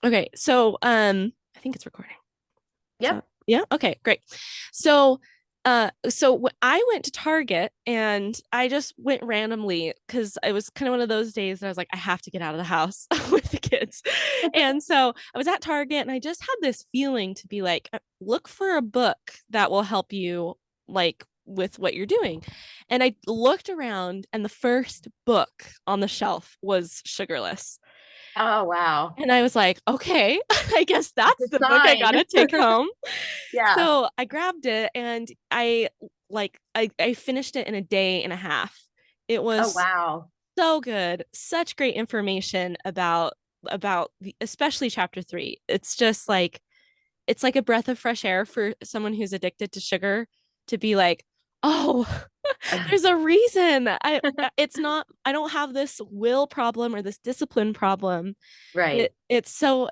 Okay. So, I think it's recording. So, Yep. yeah. Okay, great. So, I went to Target and I just went randomly because it was kind of one of those days that I was like, I have to get out of the house with the kids. And so I was at Target and I just had this feeling to be like, look for a book that will help you like with what you're doing. And I looked around and the first book on the shelf was Sugarless. Oh, wow. And I was like, okay, I guess It's that's a the book I sign. gotta take home. Yeah. So I grabbed it and I finished it in a day and a half. It Oh, was wow. so good. Such great information about especially chapter 3. It's just like it's like a breath of fresh air for someone who's addicted to sugar to be like, oh, there's a reason. It's not I don't have this will problem or this discipline problem. Right. It's so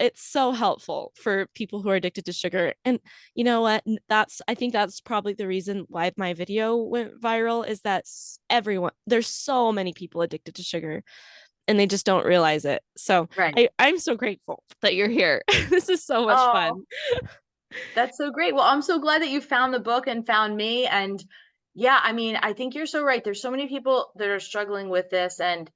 helpful for people who are addicted to sugar. And you know what? That's I think that's probably the reason why my video went viral is that everyone there's so many people addicted to sugar and they just don't realize it. So Right. I'm so grateful that you're here. This is so much Oh, fun. that's so great. Well, I'm so glad that you found the book and found me. And yeah, I mean, I think you're so right. There's so many people that are struggling with this. And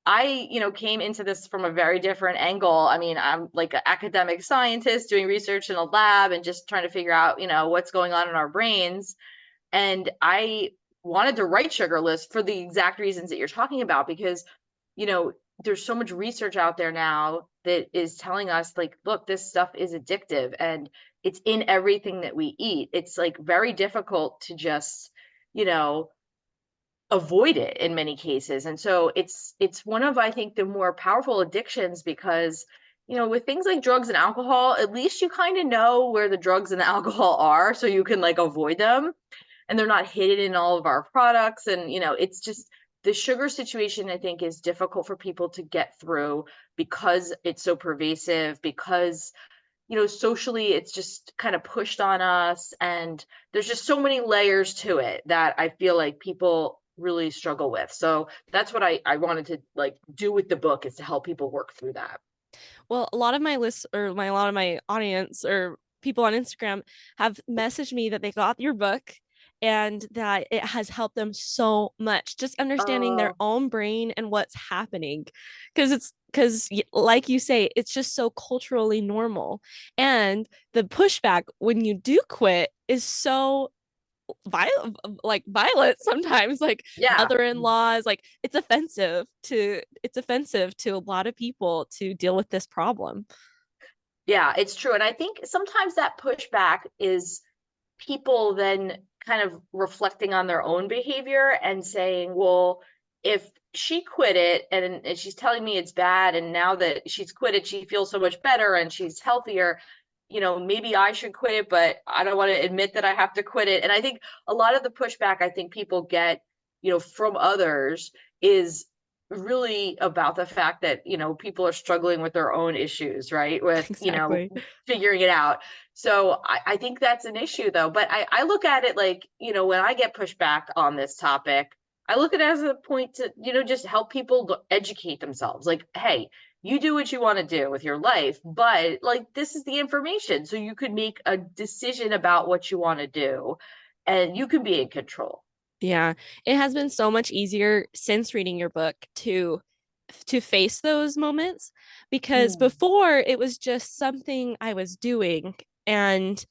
I came into this from a very different angle. I mean, I'm like an academic scientist doing research in a lab and just trying to figure out what's going on in our brains. And I wanted to write Sugarless for the exact reasons that you're talking about because, you know, there's so much research out there now that is telling us, like, look, this stuff is addictive and it's in everything that we eat. It's like very difficult to just, you know, avoid it in many cases. And so it's one of, I think, the more powerful addictions because with things like drugs and alcohol, at least you kind of know where the drugs and the alcohol are so you can like avoid them and they're not hidden in all of our products. And it's just the sugar situation, I think, is difficult for people to get through because it's so pervasive, because socially it's just kind of pushed on us. And there's just so many layers to it that I feel like people really struggle with. So that's what I wanted to like do with the book is to help people work through that. Well, a lot of my lists or my a lot of my audience or people on Instagram have messaged me that they got your book and that it has helped them so much just understanding their Oh, own brain and what's happening because like you say it's just so culturally normal and the pushback when you do quit is so violent like violent sometimes like yeah. mother-in-laws like it's offensive to a lot of people to deal with this problem. Yeah, it's true. And I think sometimes that pushback is people then kind of reflecting on their own behavior and saying, well, if she quit it and she's telling me it's bad, and now that she's quit it, she feels so much better and she's healthier, maybe I should quit it, but I don't want to admit that I have to quit it. And I think a lot of the pushback I think people get from others is really about the fact that people are struggling with their own issues, right, with Exactly. figuring it out. So I think that's an issue though. But I look at it like, when I get pushback on this topic, I look at it as a point to just help people educate themselves. Like, hey, you do what you want to do with your life, but like this is the information. So you could make a decision about what you want to do and you can be in control. Yeah, it has been so much easier since reading your book to face those moments because Mm, before it was just something I was doing and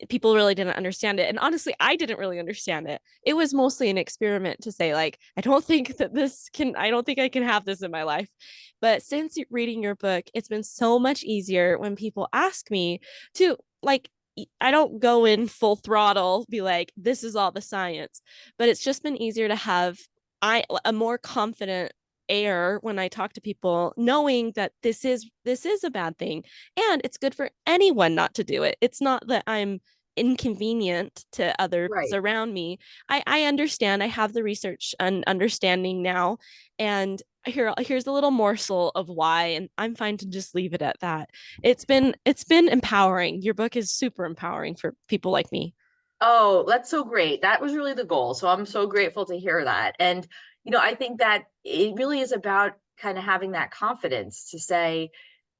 people really didn't understand it. And honestly, I didn't really understand it. It was mostly an experiment to say like I don't think I can have this in my life. But since reading your book, it's been so much easier when people ask me to like I don't go in full throttle, be like, this is all the science, but it's just been easier to have a more confident air when I talk to people, knowing that this is a bad thing and it's good for anyone not to do it. It's not that I'm inconvenient to others right. around me. I understand. I have the research and understanding now, and here's a little morsel of why, and I'm fine to just leave it at that. It's been empowering. Your book is super empowering for people like me. Oh, that's so great. That was really the goal. So I'm so grateful to hear that. And I think that it really is about kind of having that confidence to say,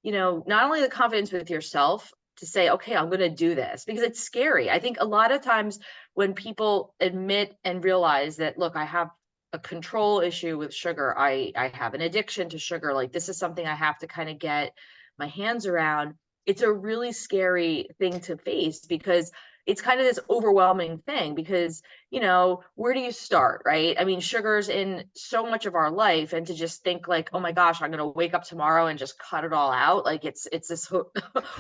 not only the confidence with yourself to say, okay, I'm going to do this because it's scary. I think a lot of times when people admit and realize that, look, I have a control issue with sugar, I have an addiction to sugar, like this is something I have to kind of get my hands around. It's a really scary thing to face because it's kind of this overwhelming thing because where do you start, right? I mean, sugar's in so much of our life, and to just think like, oh my gosh, I'm going to wake up tomorrow and just cut it all out, like it's this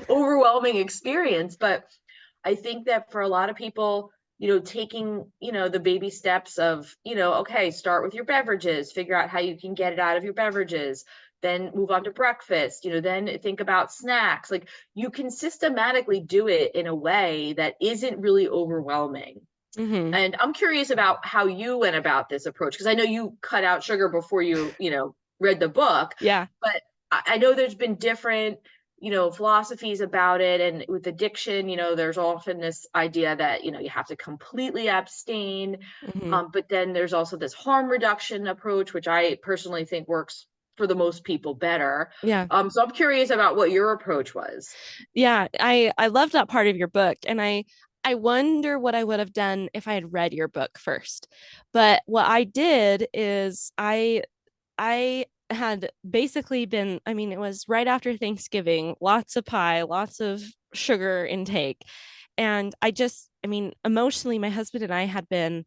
overwhelming experience. But I think that for a lot of people, taking, the baby steps of, okay, start with your beverages, figure out how you can get it out of your beverages, then move on to breakfast, then think about snacks. Like you can systematically do it in a way that isn't really overwhelming. Mm-hmm. And I'm curious about how you went about this approach because I know you cut out sugar before you read the book, Yeah. but I know there's been different, philosophies about it. And with addiction, there's often this idea that, you have to completely abstain. Mm-hmm. But then there's also this harm reduction approach, which I personally think works for the most people better. Yeah. So I'm curious about what your approach was. Yeah, I loved that part of your book, and I wonder what I would have done if I had read your book first. But what I did is I had basically been, I mean, it was right after Thanksgiving, lots of pie, lots of sugar intake. And I mean, emotionally, my husband and I had been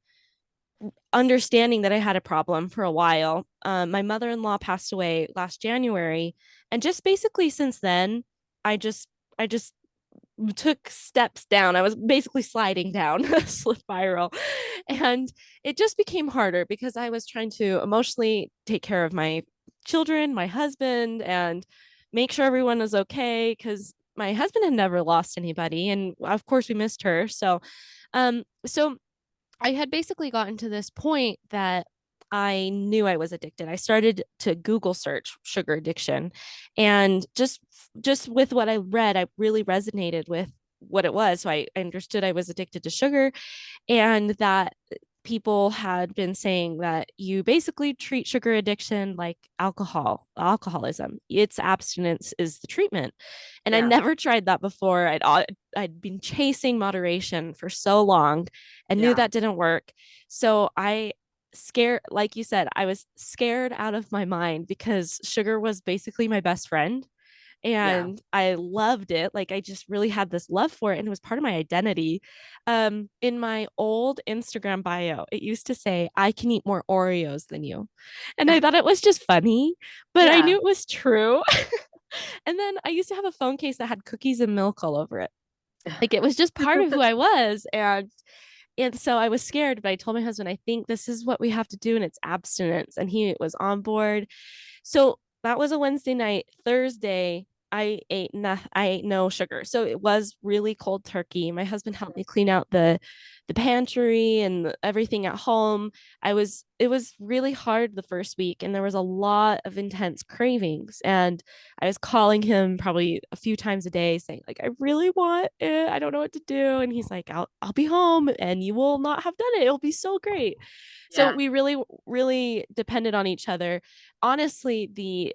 understanding that I had a problem for a while. My mother-in-law passed away last January, and just basically since then, I just I just took steps down. I was basically sliding down a slip spiral. And it just became harder because I was trying to emotionally take care of my children, my husband, and make sure everyone was okay because my husband had never lost anybody. And of course we missed her. So I had basically gotten to this point that I knew I was addicted. I started to Google search sugar addiction, and just with what I read, I really resonated with what it was. So I understood I was addicted to sugar, and that people had been saying that you basically treat sugar addiction like alcoholism. Its abstinence is the treatment. And I Yeah. never tried that before. I'd been chasing moderation for so long and knew Yeah. that didn't work. So I scared, like you said, I was scared out of my mind because sugar was basically my best friend, Yeah. and I loved it. Like I just really had this love for it, and it was part of my identity. In my old Instagram bio, it used to say, "I can eat more Oreos than you," and I thought it was just funny, but I knew Yeah. it was true. And then I used to have a phone case that had cookies and milk all over it. Like it was just part of who I was, and so I was scared, but I told my husband, I think this is what we have to do, and it's abstinence, and he was on board. So that was a Wednesday night. Thursday, I ate no sugar. So it was really cold turkey. My husband helped me clean out the pantry and everything at home. It was really hard the first week, and there was a lot of intense cravings, and I was calling him probably a few times a day saying like, I really want it. I don't know what to do. And he's like, I'll be home and you will not have done it. It'll be so great. So Yeah. we really really depended on each other. Honestly, the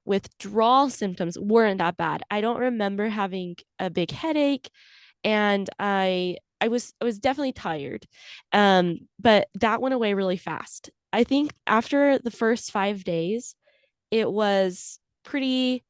withdrawal symptoms weren't that bad. I don't remember having a big headache, and I was definitely tired. But that went away really fast. I think after the first 5 days, it was pretty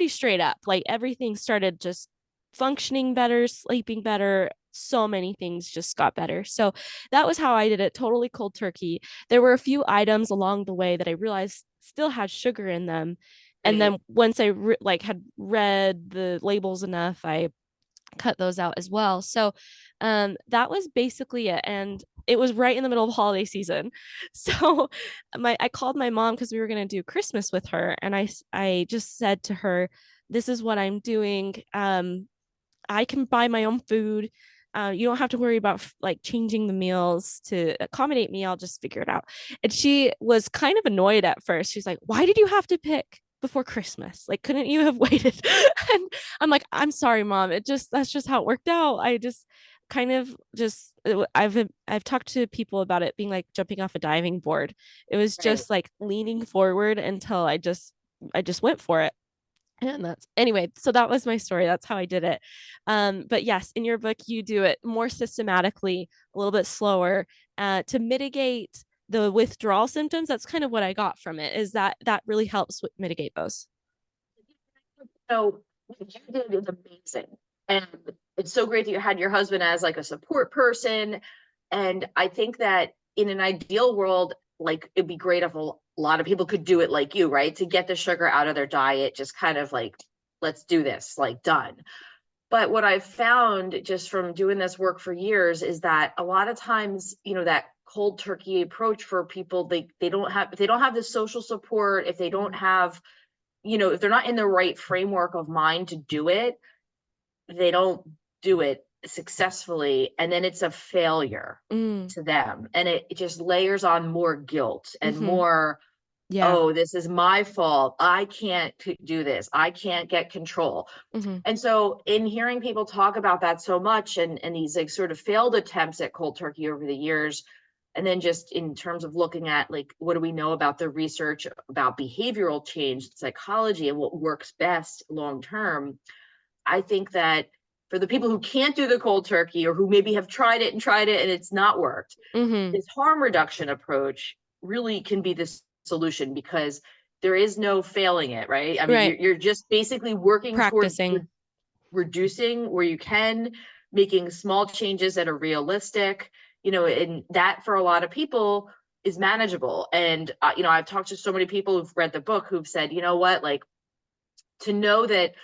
straight up. Like everything started just functioning better, sleeping better. So many things just got better. So that was how I did it, totally cold turkey. There were a few items along the way that I realized still had sugar in them. And Right. then once like had read the labels enough, I cut those out as well. So that was basically it. And it was right in the middle of holiday season. So I called my mom because we were going to do Christmas with her. And I just said to her, this is what I'm doing. I can buy my own food. You don't have to worry about like changing the meals to accommodate me. I'll just figure it out. And she was kind of annoyed at first. She's like, why did you have to pick before Christmas? Like, couldn't you have waited? And I'm like, I'm sorry, mom. That's just how it worked out. I just kind of just, I've talked to people about it being like jumping off a diving board. It was Right. just like leaning forward until I just I just went for it. And that's anyway, so that was my story. That's how I did it. But yes, in your book, you do it more systematically, a little bit slower, to mitigate the withdrawal symptoms. That's kind of what I got from it, is that that really helps mitigate those. So what you did is amazing. And it's so great that you had your husband as like a support person. And I think that in an ideal world, like it'd be great if a lot of people could do it like you, right? To get the sugar out of their diet, just kind of like, let's do this, like done. But what I've found just from doing this work for years is that a lot of times, that cold turkey approach for people, they don't have, if they don't have the social support, if they don't Mhm. have, if they're not in the right framework of mind to do it, they don't do it successfully. And then it's a failure Mm. to them. And it just layers on more guilt and Hmm. more, Yeah. oh, this is my fault. I can't do this. I can't get control. Hmm. And so in hearing people talk about that so much and these like sort of failed attempts at cold turkey over the years, and then just in terms of looking at like what do we know about the research about behavioral change, psychology, and what works best long term, I think that for the people who can't do the cold turkey or who maybe have tried it and it's not worked, Hmm. this harm reduction approach really can be the solution because there is no failing it, right? I mean, Right. you're just basically working toward Practicing. reducing where you can, making small changes that are realistic, and that for a lot of people is manageable. And, I've talked to so many people who've read the book who've said, you know what, like to know that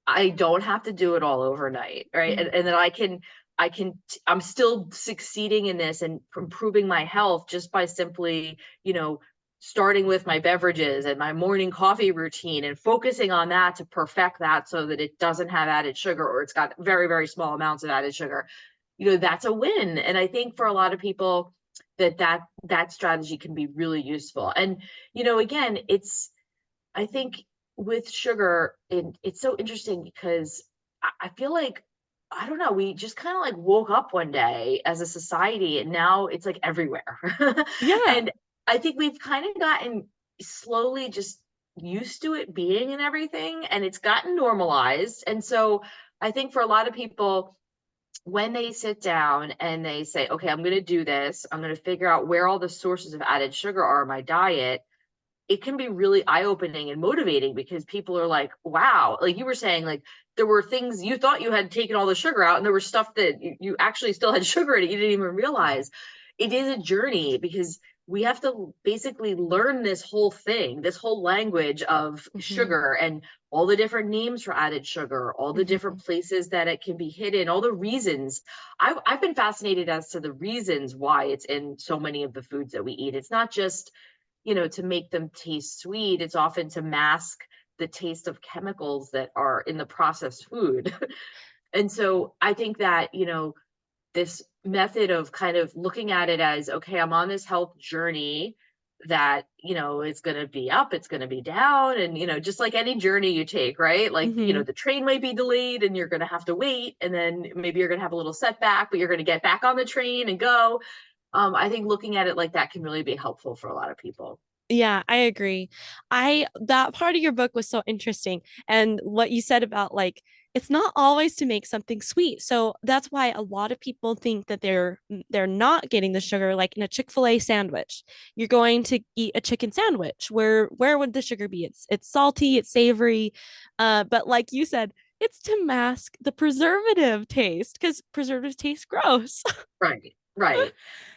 I don't have to do it all overnight, right? Hmm. And that I'm still succeeding in this and improving my health just by simply, starting with my beverages and my morning coffee routine and focusing on that to perfect that so that it doesn't have added sugar or it's got very, very small amounts of added sugar. That's a win. And I think for a lot of people that strategy can be really useful. And, again, I think with sugar, it's so interesting because I feel like, I don't know, we just kind of like woke up one day as a society and now it's like everywhere. Yeah. And I think we've kind of gotten slowly just used to it being in everything and it's gotten normalized. And so I think for a lot of people, when they sit down and they say, okay, I'm going to do this, I'm going to figure out where all the sources of added sugar are in my diet, it can be really eye-opening and motivating because people are like, wow, like you were saying, like there were things you thought you had taken all the sugar out, and there was stuff that you actually still had sugar in it. You didn't even realize. It is a journey because we have to basically learn this whole thing, this whole language of Hmm. sugar and all the different names for added sugar, all the Hmm. different places that it can be hidden, all the reasons. I've been fascinated as to the reasons why it's in so many of the foods that we eat. It's not just to make them taste sweet. It's often to mask the taste of chemicals that are in the processed food. And so I think that, this method of kind of looking at it as, okay, I'm on this health journey that, it's going to be up, it's going to be down. And, just like any journey you take, right? Like, Hmm. the train might be delayed and you're going to have to wait. And then maybe you're going to have a little setback, but you're going to get back on the train and go. I think looking at it like that can really be helpful for a lot of people. Yeah, I agree. I That part of your book was so interesting. And what you said about like it's not always to make something sweet. So that's why a lot of people think that they're not getting the sugar like in a Chick-fil-A sandwich. You're going to eat a chicken sandwich. Where would the sugar be? It's salty, it's savory. But like you said, it's to mask the preservative taste because preservatives taste gross. Right, right.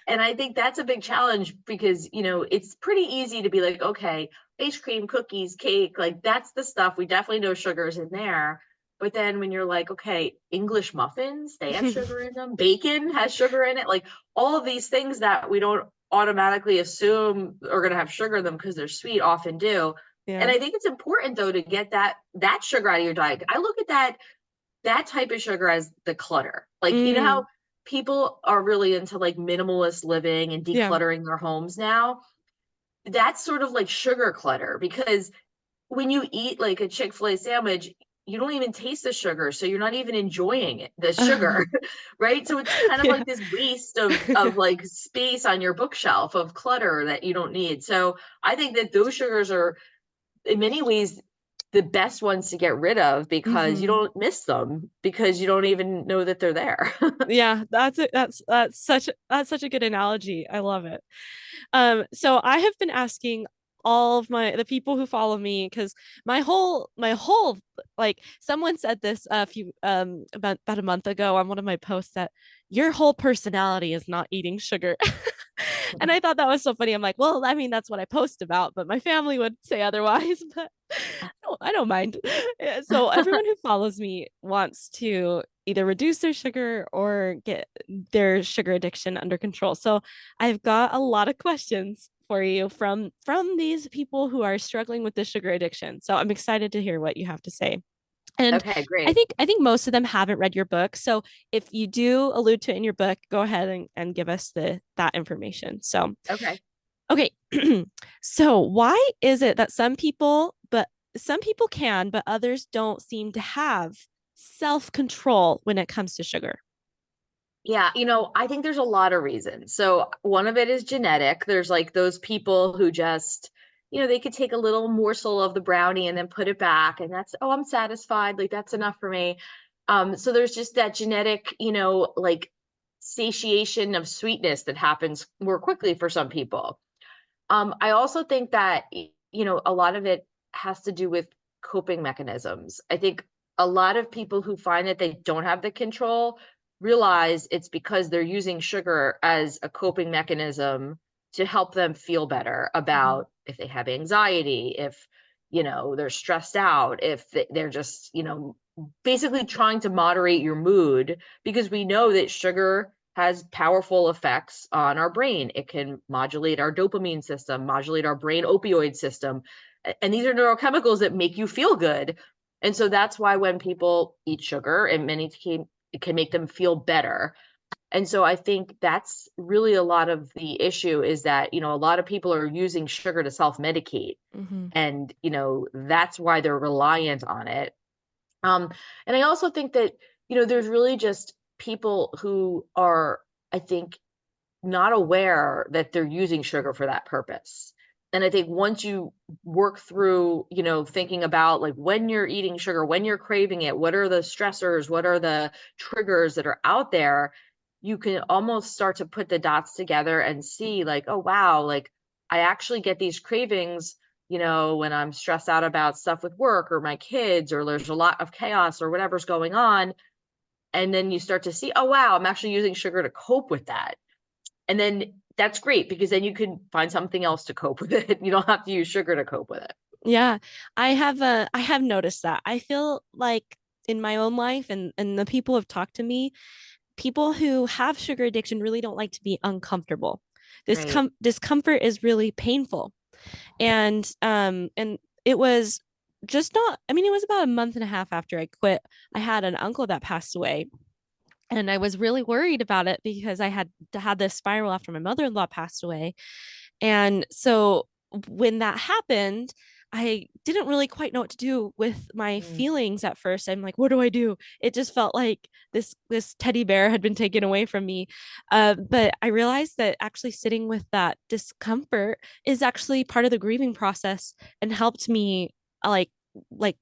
And I think that's a big challenge because, it's pretty easy to be like, okay, ice cream, cookies, cake, like that's the stuff. We definitely know sugar's in there. But then when you're like, okay, English muffins, they have sugar in them, bacon has sugar in it, like all of these things that we don't automatically assume are going to have sugar in them because they're sweet often do. And Yeah. I think it's important though to get that sugar out of your diet. I look at that type of sugar as the clutter. Like, how Mm, people are really into like minimalist living and yeah. decluttering their homes now? That's sort of like sugar clutter because when you eat like a Chick-fil-A sandwich, you don't even taste the sugar, so you're not even enjoying it, the sugar, right? So it's kind of Yeah. like this waste of like space on your bookshelf of clutter that you don't need. So I think that those sugars are in many ways the best ones to get rid of because you Hmm. don't miss them because you don't even know that they're there. Yeah, that's it. That's such a good analogy. I love it. So I have been asking all of the people who follow me because my whole like someone said this a few about a month ago on one of my posts that your whole personality is not eating sugar. And I thought that was so funny. I'm like, well, I mean, that's what I post about, but my family would say otherwise, but I don't mind. Yeah, so everyone who follows me wants to either reduce their sugar or get their sugar addiction under control. So I've got a lot of questions for you from these people who are struggling with the sugar addiction. So I'm excited to hear what you have to say. And Okay, I great. think I think most of them haven't read your book. So if you do allude to it in your book, go ahead and give us the that information. So Okay. okay. So why is it that some people can, but others don't seem to have self-control when it comes to sugar? Yeah, I think there's a lot of reasons. So one of it is genetic. There's like those people who just, they could take a little morsel of the brownie and then put it back, and that's, oh, I'm satisfied. Like that's enough for me. So there's just that genetic, like satiation of sweetness that happens more quickly for some people. I also think that, a lot of it has to do with coping mechanisms. I think a lot of people who find that they don't have the control realize it's because they're using sugar as a coping mechanism to help them feel better Mhm. about if they have anxiety, if, they're stressed out, if they're just, basically trying to moderate your mood because we know that sugar has powerful effects on our brain. It can modulate our dopamine system, modulate our brain opioid system. And these are neurochemicals that make you feel good. And so that's why when people eat sugar, it can make them feel better. And so I think that's really a lot of the issue is that, a lot of people are using sugar to self medicate. Mhm. And, that's why they're reliant on it. Um, and I also think that, there's really just people who are, I think, not aware that they're using sugar for that purpose. And I think once you work through, thinking about like when you're eating sugar, when you're craving it, what are the stressors, what are the triggers that are out there, you can almost start to put the dots together and see like, oh wow, like I actually get these cravings, when I'm stressed out about stuff with work or my kids, or there's a lot of chaos or whatever's going on. And then you start to see, oh wow, I'm actually using sugar to cope with that, and then that's great because then you can find something else to cope with it. You don't have to use sugar to cope with it. Yeah, I have noticed that. I feel like in my own life and the people who have talked to me, people who have sugar addiction really don't like to be uncomfortable. Right. Discomfort is really painful. And it was just not I mean it was about a month and a half after I quit. I had an uncle that passed away, and I was really worried about it because I had this spiral after my mother-in-law passed away. And so when that happened, I didn't really quite know what to do with my Mm, feelings at first. I'm like, what do I do? It just felt like this teddy bear had been taken away from me. But I realized that actually sitting with that discomfort is actually part of the grieving process and helped me like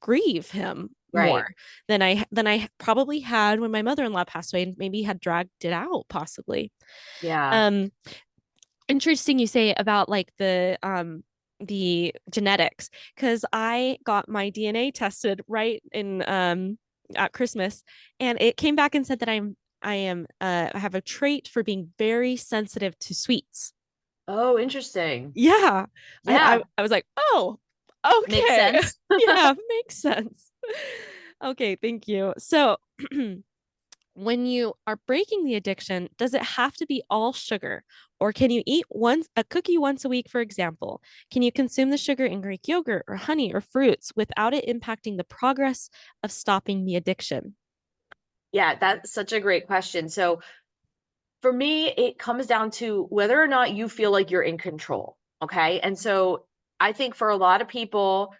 grieve him right. more than I probably had when my mother-in-law passed away and maybe had dragged it out possibly. Yeah. Um, Interesting you say about like the genetics because I got my DNA tested right in at Christmas, and it came back and said that I have a trait for being very sensitive to sweets. Oh, interesting. Yeah. Yeah, I was like, oh, makes okay. sense. Yeah, makes sense. Okay, thank you. So when you are breaking the addiction, does it have to be all sugar? Or can you eat a cookie once a week, for example? Can you consume the sugar in Greek yogurt or honey or fruits without it impacting the progress of stopping the addiction? Yeah, that's such a great question. So for me, it comes down to whether or not you feel like you're in control. Okay. And so I think for a lot of people,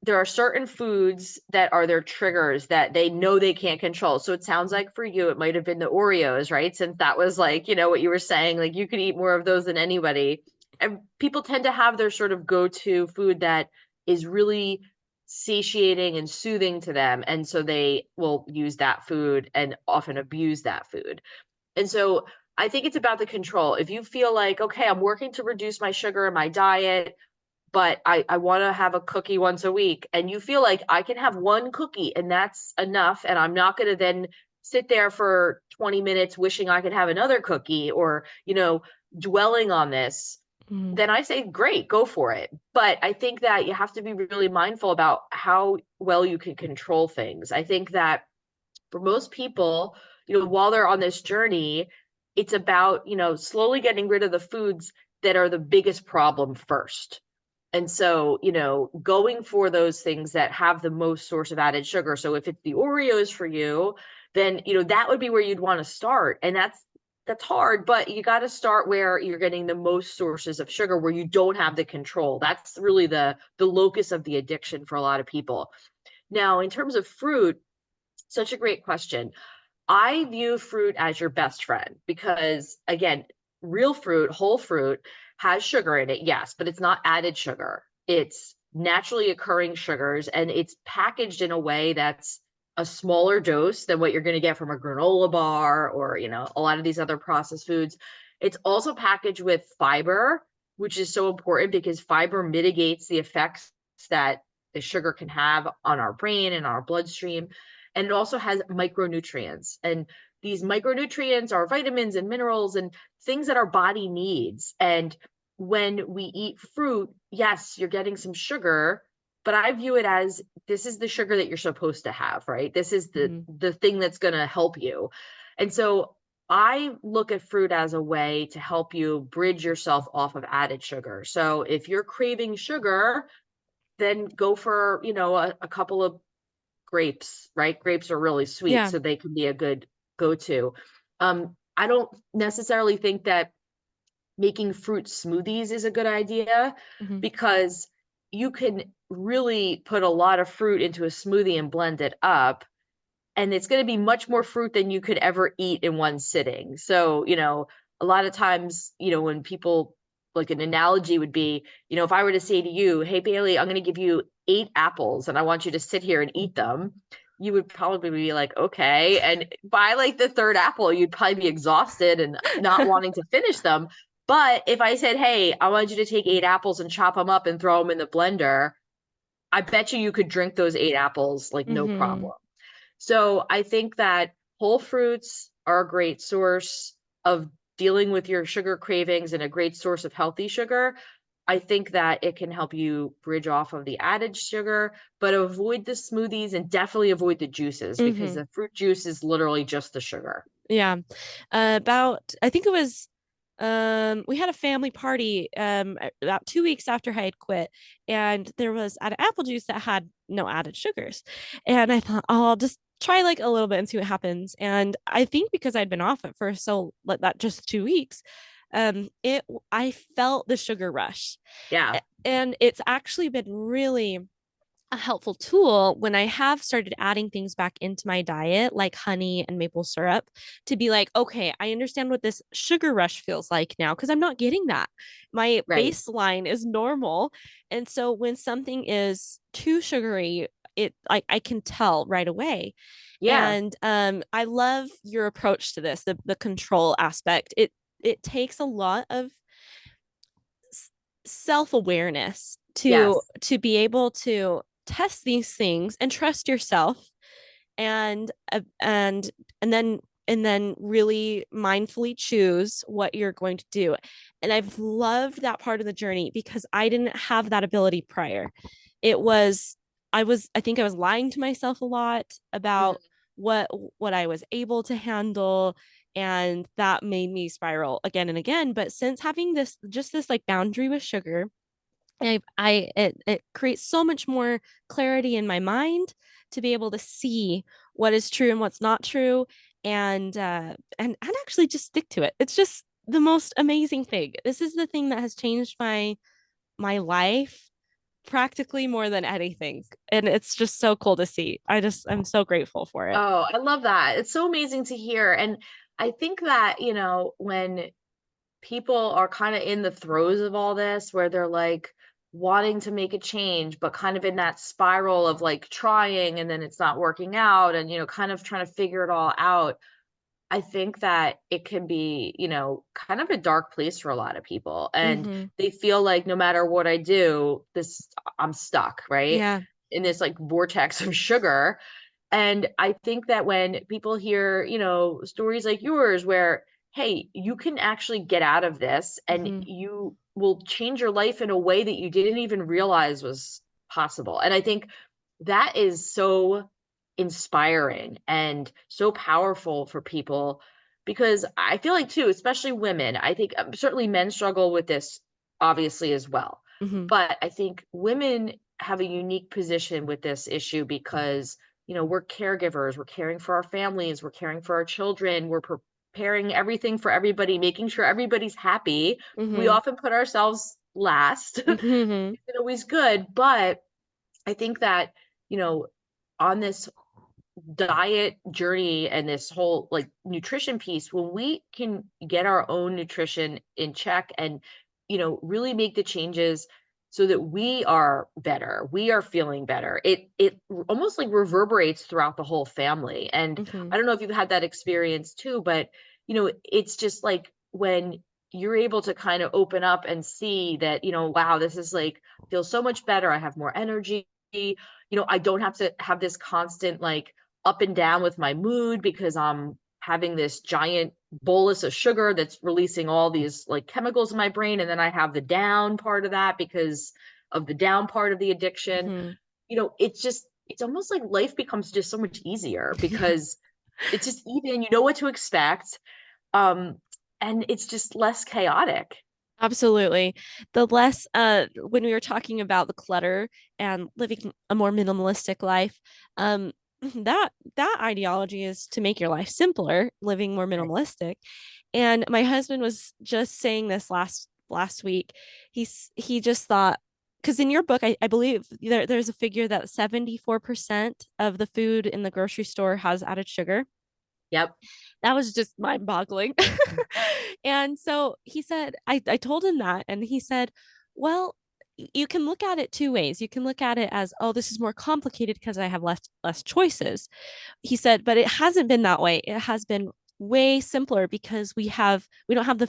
there are certain foods that are their triggers that they know they can't control. So it sounds like for you, it might have been the Oreos, right? Since that was like, what you were saying, like you could eat more of those than anybody. And people tend to have their sort of go to food that is really satiating and soothing to them. And so they will use that food and often abuse that food. And so I think it's about the control. If you feel like, okay, I'm working to reduce my sugar in my diet, but I want to have a cookie once a week, and you feel like I can have one cookie and that's enough, and I'm not going to then sit there for 20 minutes wishing I could have another cookie, or, dwelling on this, Mhm. then I say, great, go for it. But I think that you have to be really mindful about how well you can control things. I think that for most people, while they're on this journey, it's about, slowly getting rid of the foods that are the biggest problem first. And so, going for those things that have the most source of added sugar. So if it's the Oreos for you, then, that would be where you'd want to start. And that's hard, but you got to start where you're getting the most sources of sugar where you don't have the control. That's really the locus of the addiction for a lot of people. Now, in terms of fruit, such a great question. I view fruit as your best friend because, again, real fruit, whole fruit, has sugar in it, yes, but it's not added sugar. It's naturally occurring sugars, and it's packaged in a way that's a smaller dose than what you're going to get from a granola bar or, a lot of these other processed foods. It's also packaged with fiber, which is so important because fiber mitigates the effects that the sugar can have on our brain and our bloodstream. And it also has micronutrients. And these micronutrients are vitamins and minerals and things that our body needs. And when we eat fruit, yes, you're getting some sugar, but I view it as this is the sugar that you're supposed to have, right? This is the Mhm. the thing that's going to help you. And so I look at fruit as a way to help you bridge yourself off of added sugar. So if you're craving sugar, then go for, a couple of grapes, right? Grapes are really sweet, Yeah. so they can be a good go-to. I don't necessarily think that making fruit smoothies is a good idea Mhm. because you can really put a lot of fruit into a smoothie and blend it up, and it's going to be much more fruit than you could ever eat in one sitting. So, a lot of times, when people, like, an analogy would be, if I were to say to you, "Hey Bailey, I'm going to give you 8 apples and I want you to sit here and eat them," you would probably be like, "Okay." And by like the third apple, you'd probably be exhausted and not wanting to finish them. But if I said, "Hey, I want you to take 8 apples and chop them up and throw them in the blender," I bet you could drink those 8 apples like no Mhm. problem. So I think that whole fruits are a great source of dealing with your sugar cravings and a great source of healthy sugar. I think that it can help you bridge off of the added sugar, but avoid the smoothies and definitely avoid the juices because Mhm. the fruit juice is literally just the sugar. Yeah. About I think it was we had a family party about 2 weeks after I had quit, and there was an apple juice that had no added sugars. And I thought, oh, I'll just try like a little bit and see what happens. And I think because I'd been off it for so like that just 2 weeks, it I felt the sugar rush. Yeah, And it's actually been really a helpful tool when I have started adding things back into my diet, like honey and maple syrup, to be like, okay, I understand what this sugar rush feels like now because I'm not getting that. My right. baseline is normal. And so when something is too sugary, I can tell right away. Yeah. And I love your approach to this, the control aspect. It takes a lot of self-awareness to Yes. be able to test these things and trust yourself, and and then really mindfully choose what you're going to do. And I've loved that part of the journey because I didn't have that ability prior. It was I think I was lying to myself a lot about Mm. what I was able to handle, and that made me spiral again and again. But since having this like boundary with sugar, it creates so much more clarity in my mind to be able to see what is true and what's not true, and actually just stick to it. It's just the most amazing thing. This is the thing that has changed my life practically more than anything, and it's just so cool to see. I'm so grateful for it. Oh, I love that. It's so amazing to hear. And I think that, when people are kind of in the throes of all this, where they're like, wanting to make a change, but kind of in that spiral of like trying and then it's not working out and, kind of trying to figure it all out. I think that it can be, kind of a dark place for a lot of people. And Mhm. they feel like no matter what I do, I'm stuck, right? Yeah. In this like vortex of sugar. And I think that when people hear, stories like yours where, hey, you can actually get out of this and Mhm. you will change your life in a way that you didn't even realize was possible. And I think that is so inspiring and so powerful for people because I feel like, too, especially women, I think certainly men struggle with this obviously as well. Mhm. But I think women have a unique position with this issue because we're caregivers, we're caring for our families, we're caring for our children, we're preparing everything for everybody, making sure everybody's happy. We Mhm. often put ourselves last. Mhm. It's always good, but I think that, you know, on this diet journey and this whole like nutrition piece, when we can get our own nutrition in check and really make the changes so that we are better, we are feeling better, almost like reverberates throughout the whole family. And I Mhm. don't know if you've had that experience too, but it's just like when you're able to kind of open up and see that, wow, this is like feels so much better, I have more energy, I don't have to have this constant like up and down with my mood because I'm having this giant bolus of sugar that's releasing all these like chemicals in my brain. And then I have the down part of that because of the down part of the addiction. Mhm. It's almost like life becomes just so much easier Yeah. because it's just even, you know what to expect. Um, and it's just less chaotic. Absolutely. The less when we were talking about the clutter and living a more minimalistic life, um that ideology is to make your life simpler, living more Right. minimalistic. And my husband was just saying this last week. He just thought, because in your book, I believe there's a figure that 74% of the food in the grocery store has added sugar. Yep. That was just mind boggling. And so he said, I told him that, and he said, well, you can look at it two ways. You can look at it as, oh, this is more complicated because I have less choices. He said, but it hasn't been that way. It has been way simpler because we don't have the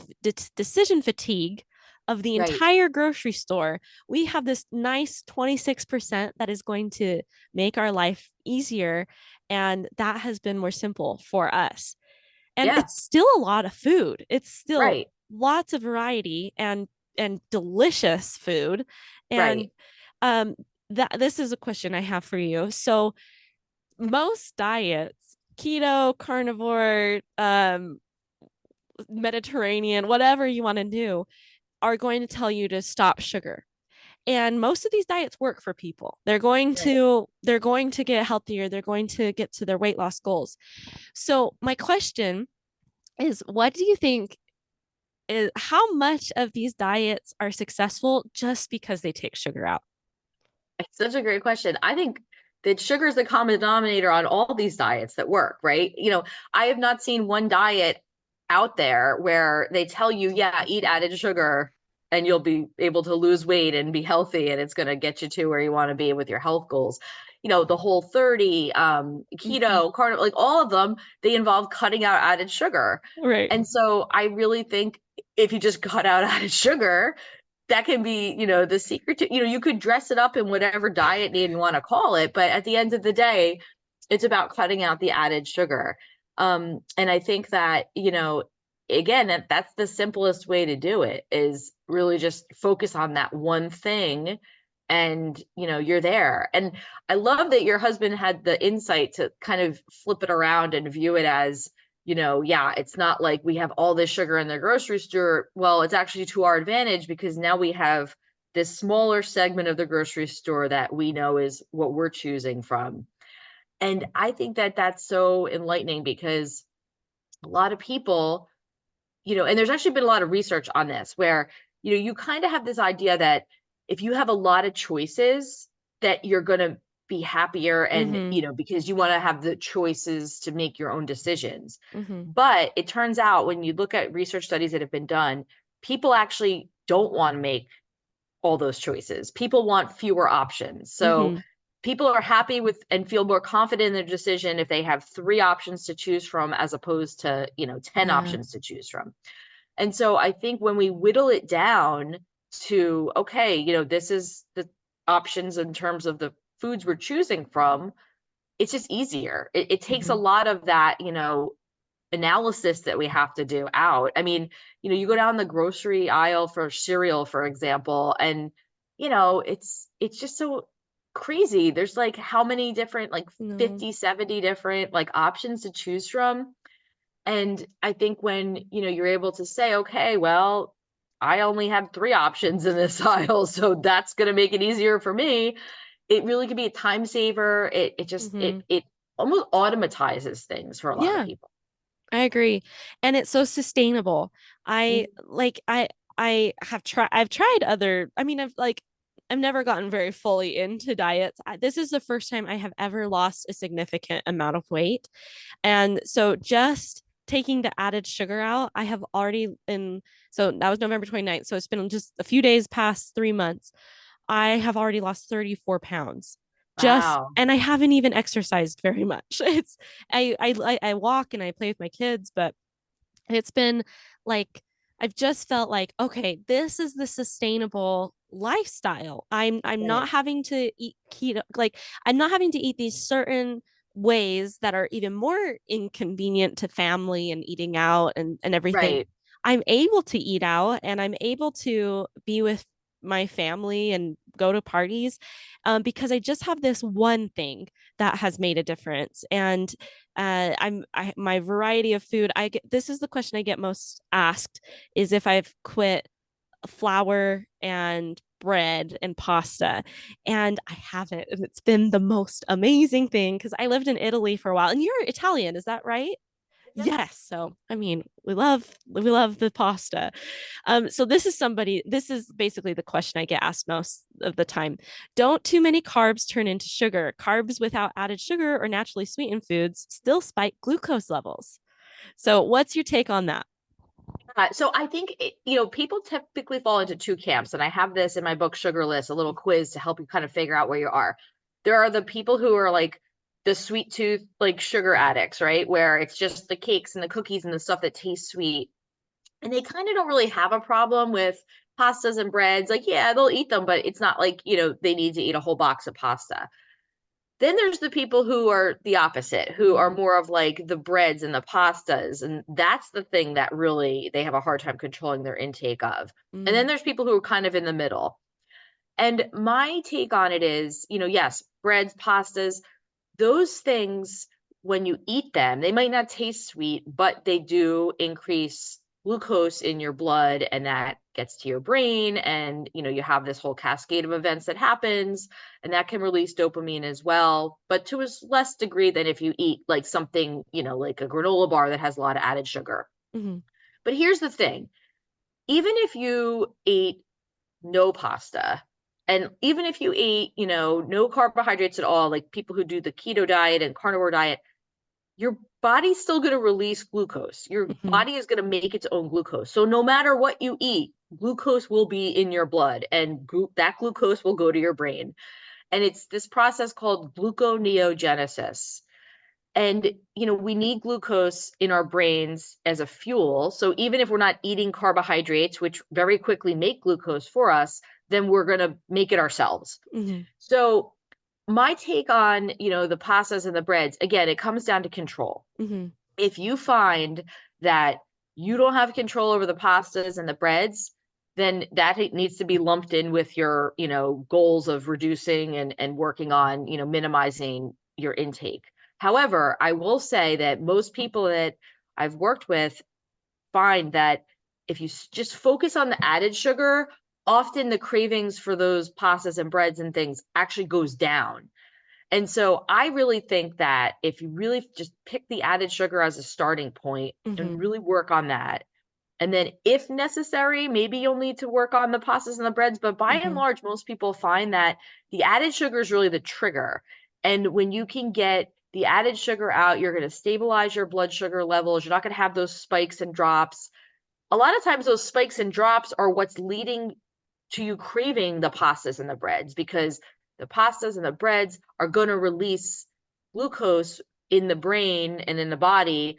decision fatigue of the Right. entire grocery store. We have this nice 26% that is going to make our life easier, and that has been more simple for us. And Yeah. it's still a lot of food. It's still Right. lots of variety and delicious food. And Right. um that this is a question I have for you. So most diets, keto, carnivore, Mediterranean, whatever you want to do, are going to tell you to stop sugar. And most of these diets work for people. Right. They're going to get healthier, they're going to get to their weight loss goals. So my question is, what do you think is how much of these diets are successful just because they take sugar out? It's such a great question. I think that sugar is the common denominator on all these diets that work, right? I have not seen one diet out there where they tell you, yeah, eat added sugar and you'll be able to lose weight and be healthy and it's going to get you to where you want to be with your health goals. The whole 30, Mhm. keto, carnivore, like all of them, they involve cutting out added sugar. Right. And so I really think if you just cut out added sugar, that can be, the secret to, you could dress it up in whatever diet name you want to call it, but at the end of the day, it's about cutting out the added sugar. And I think that, again, that's the simplest way to do it is really just focus on that one thing and, you're there. And I love that your husband had the insight to kind of flip it around and view it as, yeah, it's not like we have all this sugar in the grocery store. Well, it's actually to our advantage because now we have this smaller segment of the grocery store that we know is what we're choosing from. And I think that that's so enlightening because a lot of people, and there's actually been a lot of research on this where, you kind of have this idea that if you have a lot of choices, that you're going to be happier and, Mhm. because you want to have the choices to make your own decisions. Mhm. But it turns out when you look at research studies that have been done, people actually don't want to make all those choices. People want fewer options. So Mm-hmm. people are happy with and feel more confident in their decision if they have three options to choose from as opposed to, 10 Yeah. options to choose from. And so I think when we whittle it down to, okay, this is the options in terms of the foods we're choosing from, it's just easier. It takes a Mm-hmm. lot of that, analysis that we have to do out. I mean, you go down the grocery aisle for cereal, for example, and it's just so crazy. There's like how many different like No. 50, 70 different like options to choose from. And I think when, you're able to say, okay, well, I only have three options in this aisle, so that's going to make it easier for me. It really can be a time saver. It just Mm-hmm. it almost automatizes things for a lot of Yeah. people. I agree. And it's so sustainable. I Mhm. like I've tried other I mean I've never gotten very fully into diets. This is the first time I have ever lost a significant amount of weight. And so just taking the added sugar out, I have already in so that was November 29th. So it's been just a few days past 3 months. I have already lost 34 pounds. Just Wow. and I haven't even exercised very much. It's I walk and I play with my kids, but it's been like I've just felt like, okay, this is the sustainable lifestyle. I'm Right. not having to eat keto, like I'm not having to eat these certain ways that are even more inconvenient to family and eating out and everything. Right. I'm able to eat out and I'm able to be with my family and go to parties because I just have this one thing that has made a difference. And my variety of food. I get this is the question I get most asked is if I've quit flour and bread and pasta, and I haven't. And it's been the most amazing thing because I lived in Italy for a while, and you're Italian, is that right? Mhm. Yes. So, I mean, we love the pasta. So this is basically the question I get asked most of the time. Don't too many carbs turn into sugar? Carbs without added sugar or naturally sweetened foods still spike glucose levels. So, what's your take on that? So I think people typically fall into two camps, and I have this in my book Sugarless, a little quiz to help you kind of figure out where you are. There are the people who are like the sweet tooth, like sugar addicts, right? Where it's just the cakes and the cookies and the stuff that tastes sweet, and they kind of don't really have a problem with pastas and breads. Like, yeah, they'll eat them, but it's not like they need to eat a whole box of pasta. Then there's the people who are the opposite, who are Mm-hmm. more of like the breads and the pastas, and that's the thing that really they have a hard time controlling their intake of. And then Mm-hmm. there's people who are kind of in the middle. And my take on it is, yes, breads, pastas, those things, when you eat them, they might not taste sweet, but they do increase glucose in your blood, and that gets to your brain. And, you have this whole cascade of events that happens, and that can release dopamine as well, but to a less degree than if you eat like something, like a granola bar that has a lot of added sugar. Mm-hmm. But here's the thing, even if you ate no pasta, and even if you ate, no carbohydrates at all, like people who do the keto diet and carnivore diet, your body's still going to release glucose. Your Mm-hmm. body is going to make its own glucose. So no matter what you eat, glucose will be in your blood, and that glucose will go to your brain. And it's this process called gluconeogenesis. And we need glucose in our brains as a fuel. So even if we're not eating carbohydrates, which very quickly make glucose for us, then we're going to make it ourselves. Mm-hmm. So my take on, the pastas and the breads, again, it comes down to control. Mm-hmm. If you find that you don't have control over the pastas and the breads, then that needs to be lumped in with your, goals of reducing and working on, minimizing your intake. However, I will say that most people that I've worked with find that if you just focus on the added sugar, often the cravings for those pastas and breads and things actually goes down. And so I really think that if you really just pick the added sugar as a starting point and Mm-hmm. really work on that, and then if necessary, maybe you'll need to work on the pastas and the breads, but by and Mm-hmm. large, most people find that the added sugar is really the trigger. And when you can get the added sugar out, you're going to stabilize your blood sugar levels. You're not going to have those spikes and drops. A lot of times those spikes and drops are what's leading to you craving the pastas and the breads, because the pastas and the breads are going to release glucose in the brain and in the body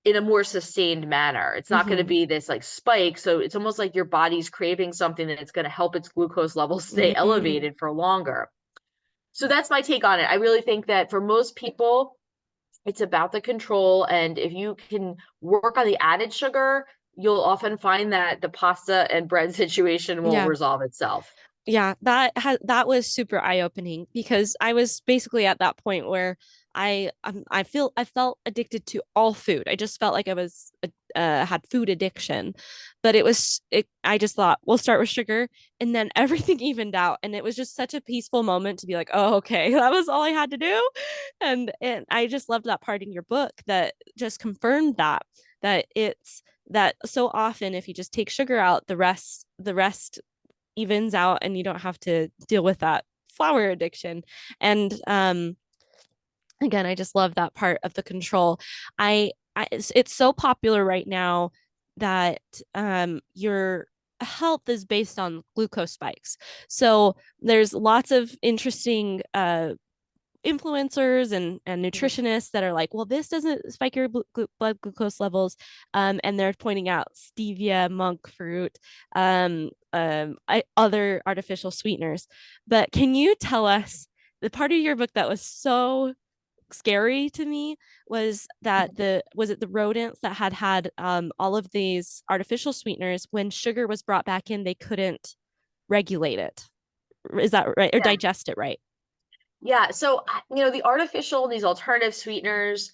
in a more sustained manner. It's not going to Mm-hmm. be this like spike. So it's almost like your body's craving something that's going to help its glucose levels stay Mm-hmm. elevated for longer. So that's my take on it. I really think that for most people, it's about the control. And if you can work on the added sugar, you'll often find that the pasta and bread situation will Yeah. resolve itself. Yeah, that was super eye-opening because I was basically at that point where I felt addicted to all food. I just felt like I was had food addiction, but I just thought we'll start with sugar, and then everything evened out, and it was just such a peaceful moment to be like, oh, okay, that was all I had to do. And I just loved that part in your book that just confirmed that it's that so often if you just take sugar out, the rest evens out and you don't have to deal with that flour addiction. And again, I just love that part of the control. It's so popular right now that your health is based on glucose spikes. So there's lots of interesting influencers and Mhm. nutritionists that are like, well, this doesn't spike your blood glucose levels. And they're pointing out stevia, monk fruit, other artificial sweeteners. But can you tell us the part of your book that was so scary to me was that was it the rodents that had all of these artificial sweeteners when sugar was brought back in, they couldn't regulate it. Is that right? Or Yeah. digest it right? Yeah. So, the artificial, these alternative sweeteners,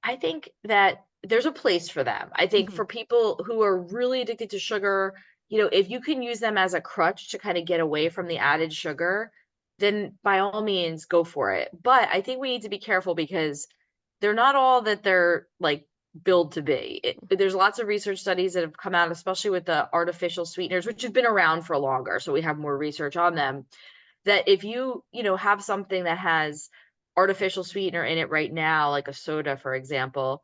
I think that there's a place for them. I think Mm-hmm. for people who are really addicted to sugar, if you can use them as a crutch to kind of get away from the added sugar, then by all means go for it. But I think we need to be careful because they're not all that they're like billed to be. There's lots of research studies that have come out, especially with the artificial sweeteners, which have been around for longer. So we have more research on them, that if you have something that has artificial sweetener in it right now, like a soda, for example,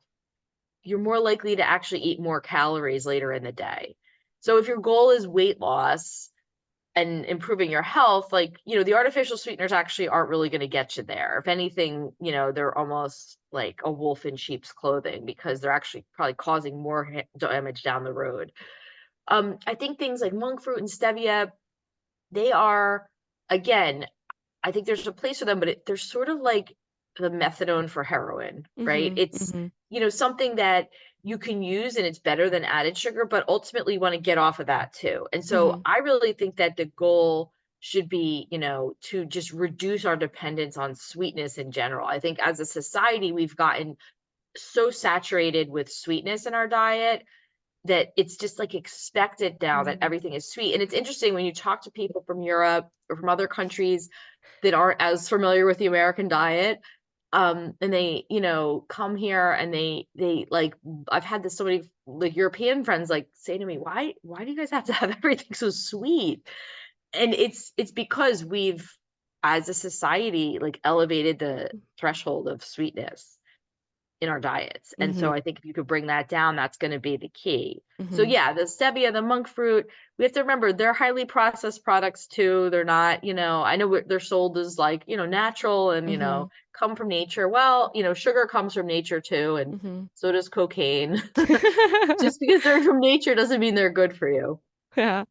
you're more likely to actually eat more calories later in the day. So if your goal is weight loss and improving your health, like, the artificial sweeteners actually aren't really going to get you there. If anything, they're almost like a wolf in sheep's clothing because they're actually probably causing more damage down the road. I think things like monk fruit and stevia, they are, again, I think there's a place for them, but they're sort of like the methadone for heroin, right? Mm-hmm. It's, Mm-hmm. something that you can use and it's better than added sugar, but ultimately you want to get off of that too. And so Mm-hmm. I really think that the goal should be, to just reduce our dependence on sweetness in general. I think as a society, we've gotten so saturated with sweetness in our diet that it's just like expected now that Mm-hmm. everything is sweet. And it's interesting when you talk to people from Europe or from other countries that aren't as familiar with the American diet. And they, come here and they like, I've had this so many like European friends like say to me, why do you guys have to have everything so sweet? And it's because we've, as a society, like elevated the threshold of sweetness in our diets. And Mm-hmm. so I think if you could bring that down, that's going to be the key. So Mm-hmm. yeah, the stevia, the monk fruit, we have to remember they're highly processed products too. They're not, I know they're sold as like, natural and, Mm-hmm. come from nature. Well, sugar comes from nature too, and Mm-hmm. so does cocaine. Just because they're from nature doesn't mean they're good for you. Yeah.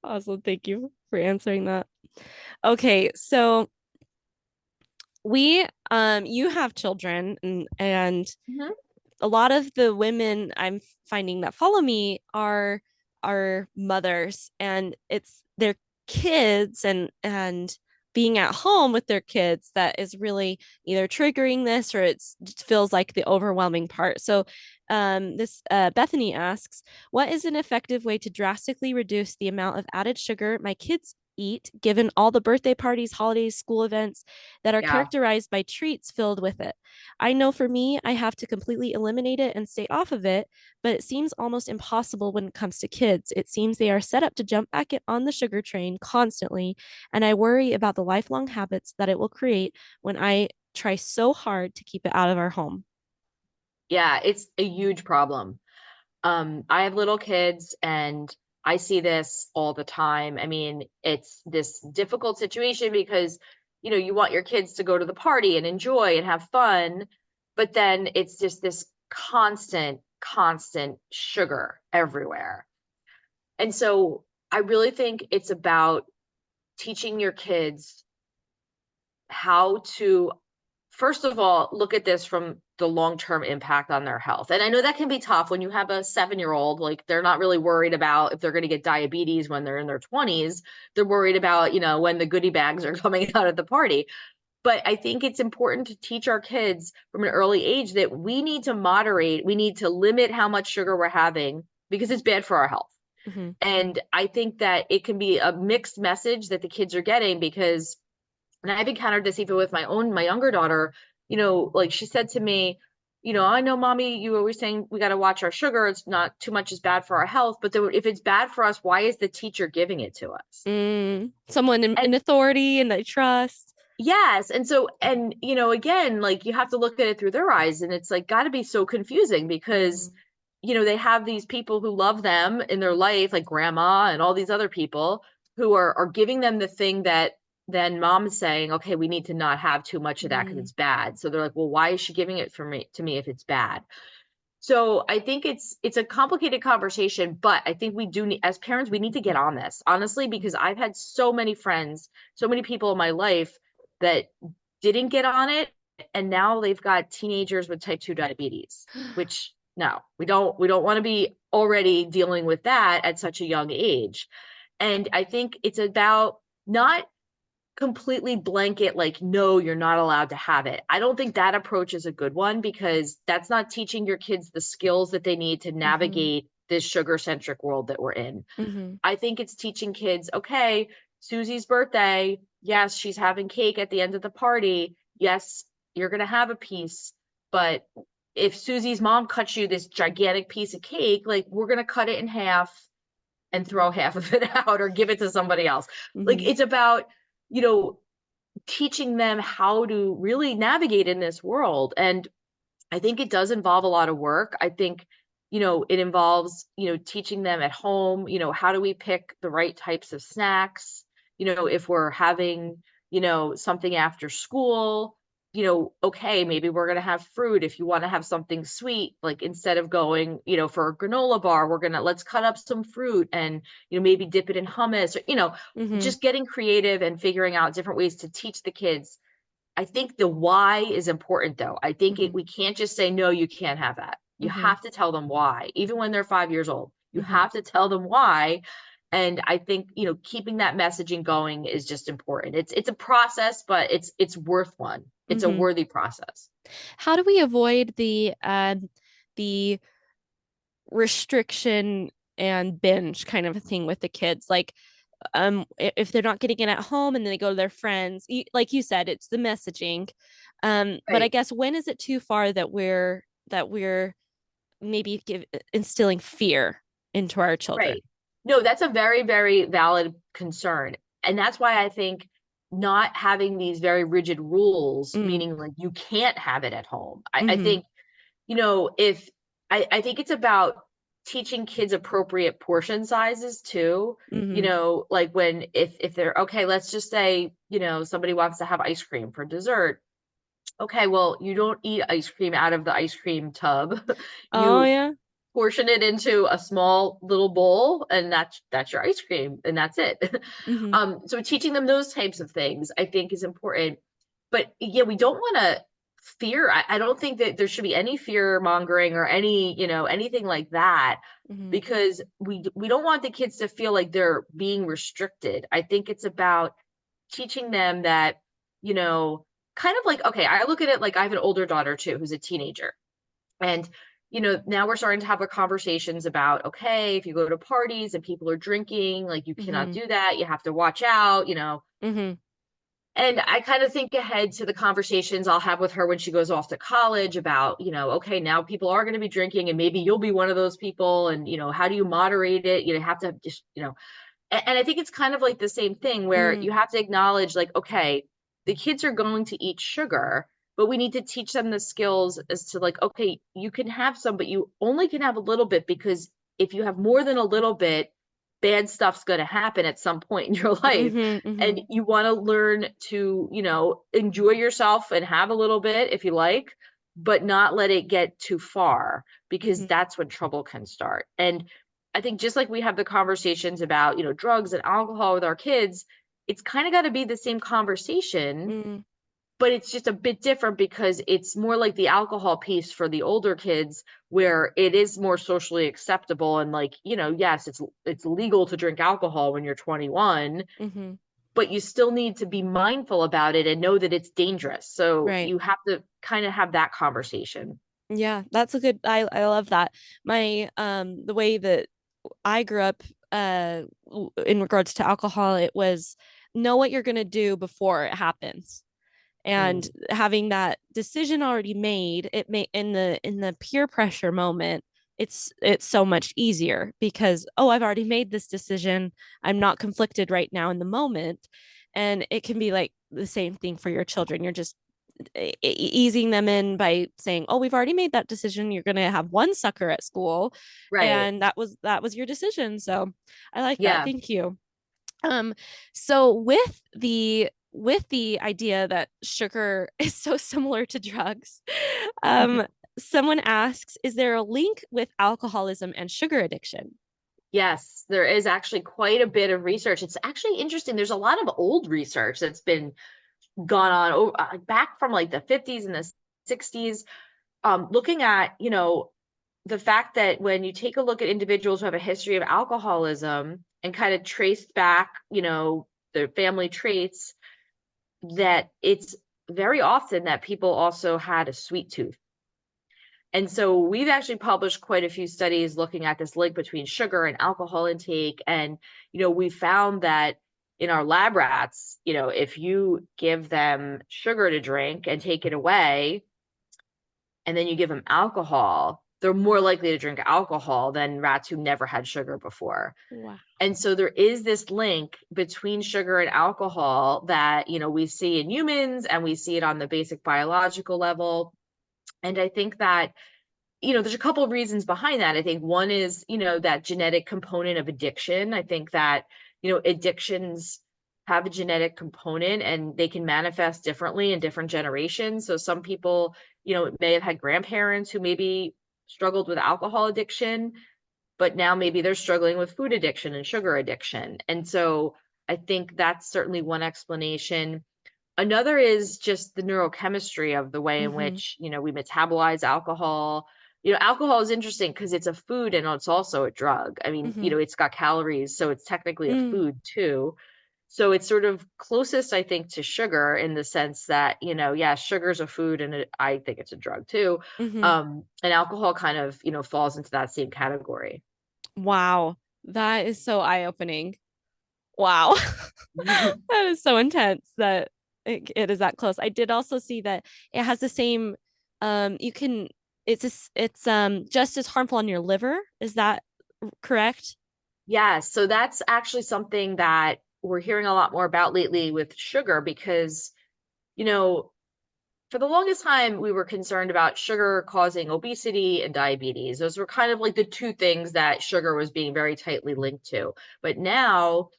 Awesome. Thank you for answering that. Okay, so we you have children and Mhm. a lot of the women I'm finding that follow me are mothers and it's their kids and being at home with their kids that is really either triggering this or it feels like the overwhelming part. So this Bethany asks, what is an effective way to drastically reduce the amount of added sugar my kids eat given all the birthday parties, holidays, school events that are Yeah. characterized by treats filled with it? I know for me, I have to completely eliminate it and stay off of it, but it seems almost impossible when it comes to kids. It seems they are set up to jump back on the sugar train constantly, and I worry about the lifelong habits that it will create when I try so hard to keep it out of our home. Yeah, it's a huge problem. I have little kids and I see this all the time. I mean, it's this difficult situation because, you want your kids to go to the party and enjoy and have fun, but then it's just this constant, constant sugar everywhere. And so I really think it's about teaching your kids how to, first of all, look at this from the long-term impact on their health. And I know that can be tough when you have a 7-year-old, like they're not really worried about if they're going to get diabetes when they're in their 20s. They're worried about, when the goodie bags are coming out at the party. But I think it's important to teach our kids from an early age that we need to moderate, we need to limit how much sugar we're having because it's bad for our health. Mm-hmm. And I think that it can be a mixed message that the kids are getting because, and I've encountered this even with my younger daughter, like she said to me, I know mommy, you always saying we got to watch our sugar. It's not too much is bad for our health, but then if it's bad for us, why is the teacher giving it to us? Someone in And authority and I trust. yes, and so, and again, like you have to look at it through their eyes, and it's like got to be so confusing because Mm-hmm. they have these people who love them in their life, like grandma and all these other people who are giving them the thing that then mom is saying, okay, we need to not have too much of that because Mm-hmm. it's bad. So they're like, well, why is she giving it to me if it's bad? So I think it's a complicated conversation, but I think we do need, as parents, we need to get on this, honestly, because I've had so many friends, so many people in my life that didn't get on it, and now they've got teenagers with type 2 diabetes, which no, we don't want to be already dealing with that at such a young age. And I think it's about not completely blanket, like, no, you're not allowed to have it. I don't think that approach is a good one because that's not teaching your kids the skills that they need to Mm-hmm. navigate this sugar centric world that we're in. Mm-hmm. I think it's teaching kids, okay, Susie's birthday. Yes, she's having cake at the end of the party. Yes, you're going to have a piece. But if Susie's mom cuts you this gigantic piece of cake, like we're going to cut it in half and throw half of it out or give it to somebody else. Like Mm-hmm. it's about, you know, teaching them how to really navigate in this world. And I think it does involve a lot of work. I think, it involves, teaching them at home, how do we pick the right types of snacks? If we're having, something after school, okay, maybe we're going to have fruit. If you want to have something sweet, like instead of going, for a granola bar, let's cut up some fruit and, maybe dip it in hummus or, Mm-hmm. just getting creative and figuring out different ways to teach the kids. I think the why is important though. I think Mm-hmm. we can't just say, no, you can't have that. You Mm-hmm. have to tell them why, even when they're 5 years old. You Mm-hmm. have to tell them why. And I think, keeping that messaging going is just important. It's a process, but it's worth one. It's a Mm-hmm. worthy process. How do we avoid the restriction and binge kind of a thing with the kids? Like, if they're not getting it at home and then they go to their friends, like you said, it's the messaging. But I Right. guess when is it too far that we're maybe instilling fear into our children? Right. No, that's a very, very valid concern. And that's why I think not having these very rigid rules, Mm, meaning like you can't have it at home. I mm-hmm. think, if I think it's about teaching kids appropriate portion sizes too. Mm-hmm. Like when if they're okay, let's just say, somebody wants to have ice cream for dessert. Okay, well, you don't eat ice cream out of the ice cream tub. Oh You yeah. portion it into a small little bowl and that's your ice cream and that's it. Mm-hmm. So teaching them those types of things I think is important. But yeah, we don't want to fear. I don't think that there should be any fear mongering or any, anything like that Mm-hmm. because we don't want the kids to feel like they're being restricted. I think it's about teaching them that, you know, kind of like, okay, I look at it like I have an older daughter too, who's a teenager. And, now we're starting to have the conversations about, okay, if you go to parties and people are drinking, like you cannot Mm-hmm. do that. You have to watch out. Mm-hmm. And I kind of think ahead to the conversations I'll have with her when she goes off to college about, okay, now people are going to be drinking and maybe you'll be one of those people. And, how do you moderate it? You have to just, and I think it's kind of like the same thing where Mm-hmm. you have to acknowledge, like, okay, the kids are going to eat sugar, but we need to teach them the skills as to, like, okay, you can have some, but you only can have a little bit because if you have more than a little bit, bad stuff's going to happen at some point in your life. Mhm, And mhm, you want to learn to, enjoy yourself and have a little bit if you like, but not let it get too far, because mhm, that's when trouble can start. And I think just like we have the conversations about, drugs and alcohol with our kids, it's kind of got to be the same conversation, mm, but it's just a bit different because it's more like the alcohol piece for the older kids, where it is more socially acceptable, and like, yes, it's legal to drink alcohol when you're 21, mhm. but you still need to be mindful about it and know that it's dangerous. So Right. you have to kind of have that conversation. Yeah, that's a good I love that. My the way that I grew up in regards to alcohol, it was know what you're going to do before it happens. And Mm, having that decision already made, it may in the peer pressure moment, it's so much easier because, oh, I've already made this decision. I'm not conflicted right now in the moment. And it can be like the same thing for your children. You're just easing them in by saying, "Oh, we've already made that decision. You're going to have one sucker at school, right. and that was your decision." So, I like that. Yeah. Thank you. Um, so with the idea that sugar is so similar to drugs, um, someone asks, "Is there a link with alcoholism and sugar addiction?" Yes, there is actually quite a bit of research. It's actually interesting. There's a lot of old research that's been gone on back from like the 50s and the 60s, looking at, the fact that when you take a look at individuals who have a history of alcoholism and kind of traced back, their family traits, that it's very often that people also had a sweet tooth. And so we've actually published quite a few studies looking at this link between sugar and alcohol intake. And, we found that in our lab rats, if you give them sugar to drink and take it away, and then you give them alcohol, they're more likely to drink alcohol than rats who never had sugar before. Wow. And so there is this link between sugar and alcohol that, we see in humans, and we see it on the basic biological level. And I think that, there's a couple of reasons behind that. I think one is, that genetic component of addiction. I think that, addictions have a genetic component, and they can manifest differently in different generations. So some people, may have had grandparents who maybe struggled with alcohol addiction, but now maybe they're struggling with food addiction and sugar addiction. And so I think that's certainly one explanation. Another is just the neurochemistry of the way in Mm-hmm. which, we metabolize alcohol. Alcohol is interesting because it's a food and it's also a drug. I mean, Mm-hmm. it's got calories, so it's technically a Mm, food too. So it's sort of closest, I think, to sugar in the sense that, yeah, sugar's a food, and I think it's a drug too. mm-hmm. And alcohol kind of, falls into that same category. Wow. That is so eye-opening. Wow. That is so intense that it is that close. I did also see that it has the same you can it's just as harmful on your liver. Is that correct? Yeah, so that's actually something that we're hearing a lot more about lately with sugar, because, you know, for the longest time we were concerned about sugar causing obesity and diabetes. Those were kind of like the two things that sugar was being very tightly linked to. But now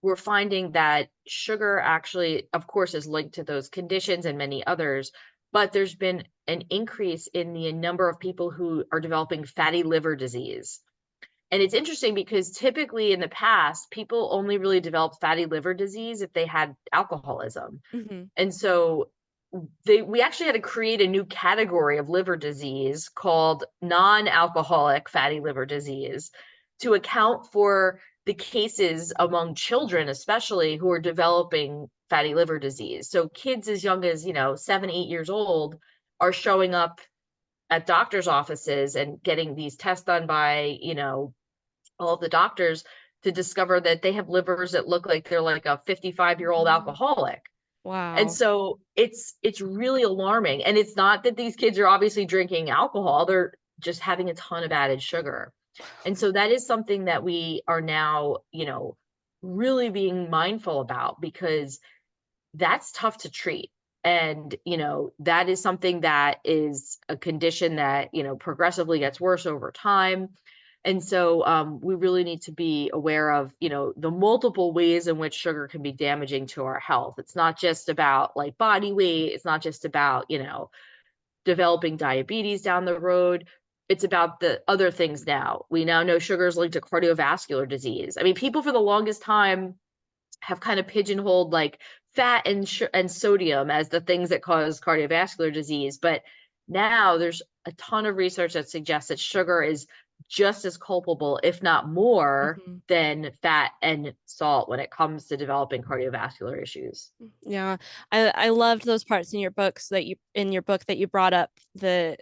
we're finding that sugar actually, of course, is linked to those conditions and many others, but there's been an increase in the number of people who are developing fatty liver disease. And it's interesting because typically in the past, people only really developed fatty liver disease if they had alcoholism. Mm-hmm. And so we actually had to create a new category of liver disease called non-alcoholic fatty liver disease to account for the cases among children, especially, who are developing fatty liver disease. So kids as young as, 7, 8 years old are showing up at doctors' offices and getting these tests done by, all of the doctors, to discover that they have livers that look like they're like a 55-year-old Mm, alcoholic. And wow. so it's really alarming. And it's not that these kids are obviously drinking alcohol, they're just having a ton of added sugar. And so that is something that we are now, really being mindful about, because that's tough to treat. And, that is something that is a condition that, progressively gets worse over time. And so we really need to be aware of, the multiple ways in which sugar can be damaging to our health. It's not just about like body weight. It's not just about, developing diabetes down the road. It's about the other things now. We now know sugar is linked to cardiovascular disease. I mean, people for the longest time have kind of pigeonholed like fat and sodium as the things that cause cardiovascular disease, but now there's a ton of research that suggests that sugar is just as culpable, if not more, Mhm. than fat and salt when it comes to developing cardiovascular issues. Yeah. I loved those parts in your books that you in your book that you brought up the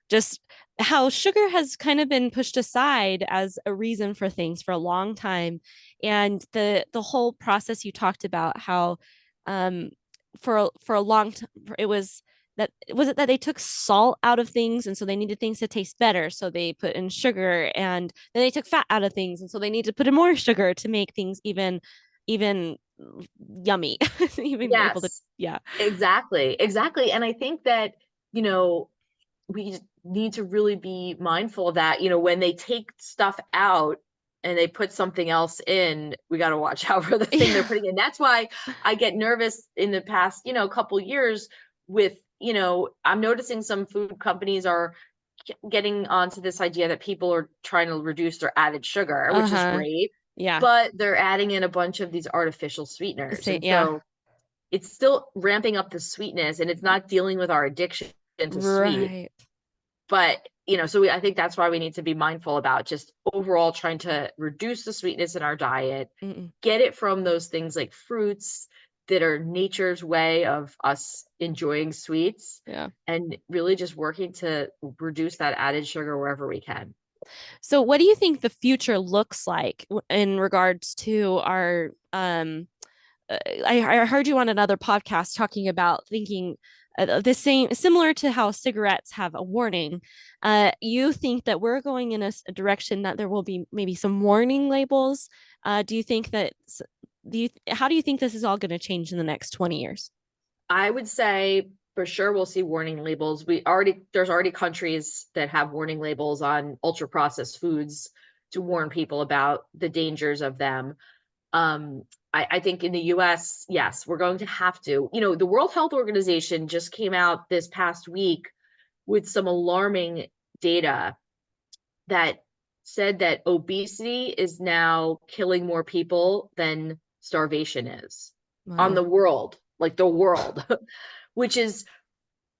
just how sugar has kind of been pushed aside as a reason for things for a long time. And the whole process you talked about how um for a long time it was it that they took salt out of things and so they needed things to taste better so they put in sugar, and then they took fat out of things and so they need to put in more sugar to make things even yummy, even able to, Yes, yeah. exactly, exactly. And I think that, you know, we need to really be mindful that, when they take stuff out and they put something else in, we got to watch out for the thing they're Yeah. putting in. That's why I get nervous in the past, couple years with, I'm noticing some food companies are getting onto this idea that people are trying to reduce their added sugar, which is Uh-huh. great, Yeah. but they're adding in a bunch of these artificial sweeteners. Say, And yeah. so it's still ramping up the sweetness and it's not dealing with our addiction to sweet. Right. But, I think that's why we need to be mindful about just overall trying to reduce the sweetness in our diet, Mm-mm. get it from those things like fruits that are nature's way of us enjoying sweets, Yeah. and really just working to reduce that added sugar wherever we can. So what do you think the future looks like in regards to our I heard you on another podcast talking about thinking the same, similar to how cigarettes have a warning. You think that we're going in a direction that there will be maybe some warning labels. Do you think that, how do you think this is all going to change in the next 20 years? I would say for sure we'll see warning labels. There's already countries that have warning labels on ultra processed foods to warn people about the dangers of them. Um, I think in the US, yes, we're going to have to. The World Health Organization just came out this past week with some alarming data that said that obesity is now killing more people than starvation is on Wow. the world, like the world, which is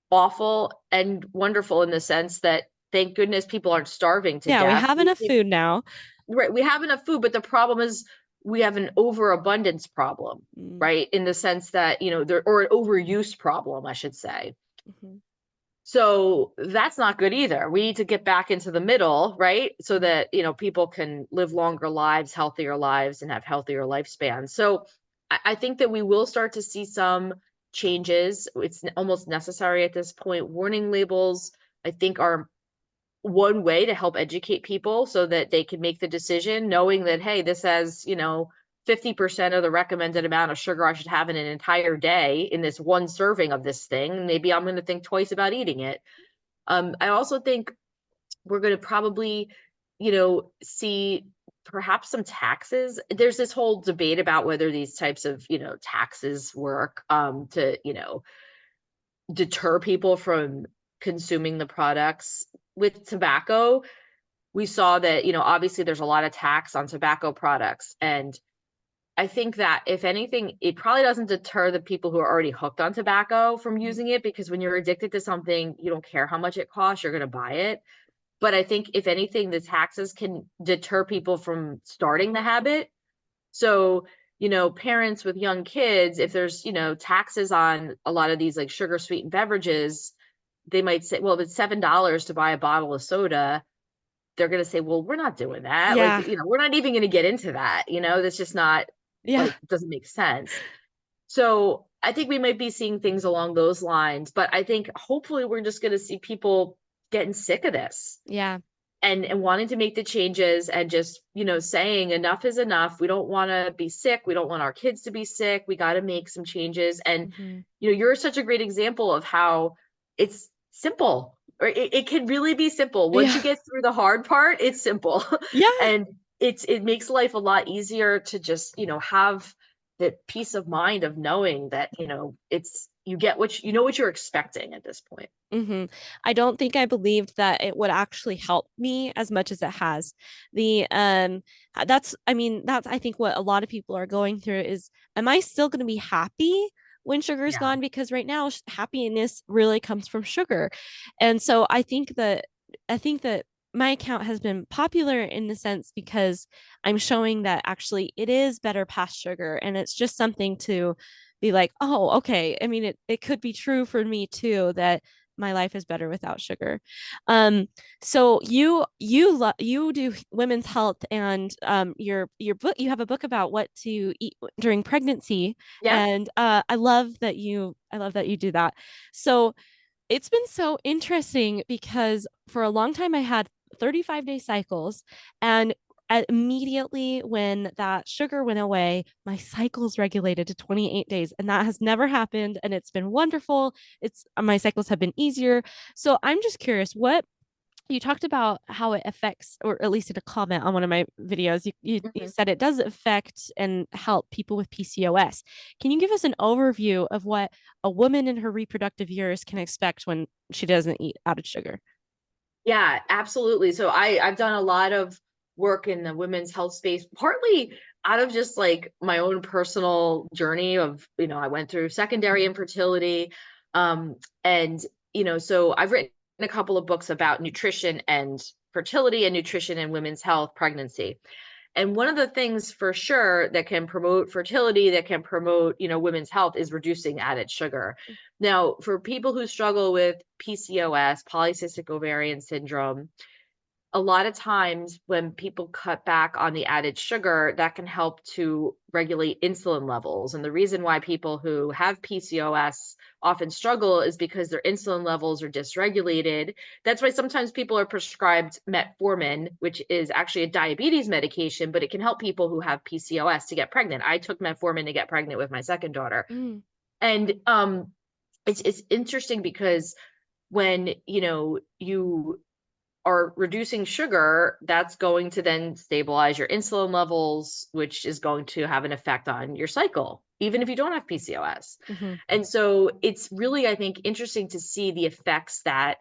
awful and wonderful in the sense that thank goodness people aren't starving to Yeah, we death. have enough food now. Right, we have enough food, but the problem is we have an overabundance problem, Mm-hmm. right? In the sense that, there or an overuse problem, I should say. Mm-hmm. So that's not good either. We need to get back into the middle, right? So that, people can live longer lives, healthier lives, and have healthier lifespans. So I think that we will start to see some changes. It's almost necessary at this point. Warning labels, I think, are one way to help educate people so that they can make the decision knowing that, hey, this has, 50% of the recommended amount of sugar I should have in an entire day in this one serving of this thing. Maybe I'm going to think twice about eating it. I also think we're going to probably, see perhaps some taxes. There's this whole debate about whether these types of, taxes work to, deter people from consuming the products. With tobacco, we saw that, obviously there's a lot of tax on tobacco products. And I think that if anything, it probably doesn't deter the people who are already hooked on tobacco from using it, because when you're addicted to something, you don't care how much it costs, you're going to buy it. But I think if anything, the taxes can deter people from starting the habit. So, parents with young kids, if there's, taxes on a lot of these like sugar sweetened beverages, they might say, well, if it's $7 to buy a bottle of soda, they're going to say, well, we're not doing that. Like, Yeah. we're not even going to get into that. That's just not, Yeah. like, doesn't make sense. So I think we might be seeing things along those lines, but I think hopefully we're just going to see people getting sick of this Yeah. and wanting to make the changes and just, saying enough is enough. We don't want to be sick. We don't want our kids to be sick. We got to make some changes. And, Mm-hmm. you're such a great example of how it's simple. Or it can really be simple. Once Yeah. you get through the hard part, it's simple. Yeah. And it makes life a lot easier to just, have the peace of mind of knowing that, it's you get what you know what you're expecting at this point. hmm I don't think I believed that it would actually help me as much as it has. The that's I mean that's I think what a lot of people are going through is, am I still going to be happy when sugar's Yeah. gone? Because right now happiness really comes from sugar. And so I think that my account has been popular in the sense because I'm showing that actually it is better past sugar, and it's just something to be like, oh, okay. I mean, it could be true for me too, that my life is better without sugar. Um, so you do women's health, and your book, you have a book about what to eat during pregnancy, Yeah. and I love that you do that. So it's been so interesting because for a long time I had 35-day cycles, and immediately when that sugar went away, my cycles regulated to 28 days, and that has never happened, and it's been wonderful. It's My cycles have been easier. So I'm just curious, what you talked about how it affects, or at least in a comment on one of my videos, you Mhm. said it does affect and help people with PCOS. Can you give us an overview of what a woman in her reproductive years can expect when she doesn't eat added sugar? Yeah, absolutely. So I've done a lot of work in the women's health space, partly out of just like my own personal journey of, I went through secondary infertility. Um, and, so I've written a couple of books about nutrition and fertility and nutrition and women's health pregnancy. And one of the things for sure that can promote fertility, that can promote, women's health is reducing added sugar. Now, for people who struggle with PCOS, polycystic ovarian syndrome, a lot of times when people cut back on the added sugar, that can help to regulate insulin levels. And the reason why people who have PCOS often struggle is because their insulin levels are dysregulated. That's why sometimes people are prescribed metformin, which is actually a diabetes medication, but it can help people who have PCOS to get pregnant. I took metformin to get pregnant with my second daughter. Mm, And it's interesting because when, you are reducing sugar, that's going to then stabilize your insulin levels, which is going to have an effect on your cycle, even if you don't have PCOS. mhm, And so it's really, I think, interesting to see the effects that,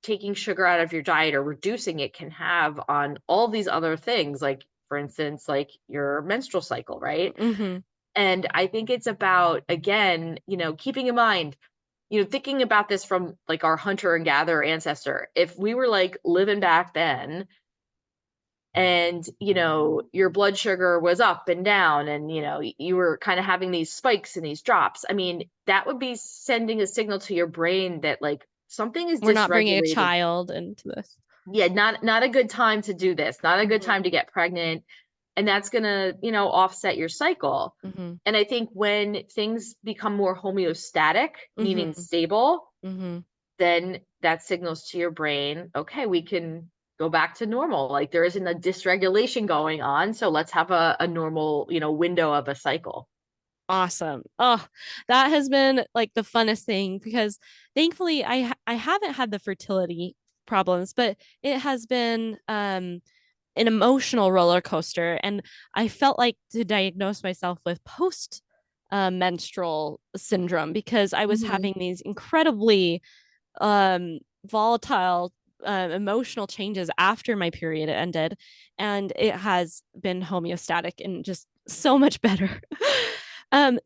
taking sugar out of your diet or reducing it can have on all these other things, like, for instance, like your menstrual cycle, right? mhm. And I think it's about, again, keeping in mind, thinking about this from like our hunter and gatherer ancestor. If we were like living back then and, your blood sugar was up and down and, you were kind of having these spikes and these drops, I mean, that would be sending a signal to your brain that like something is We're not bringing a dysregulated. child into this. Yeah, not a good time to do this, not a good Mhm, time to get pregnant, and that's gonna, offset your cycle. mhm, And I think when things become more homeostatic, meaning mhm, stable, mhm. then that signals to your brain, okay, we can go back to normal. Like there isn't a dysregulation going on, so let's have a normal, window of a cycle. Awesome. Oh, that has been like the funnest thing because thankfully I haven't had the fertility problems, but it has been an emotional roller coaster, and I felt like to diagnose myself with post menstrual syndrome because I was Mhm. having these incredibly volatile emotional changes after my period ended, and it has been homeostatic and just so much better.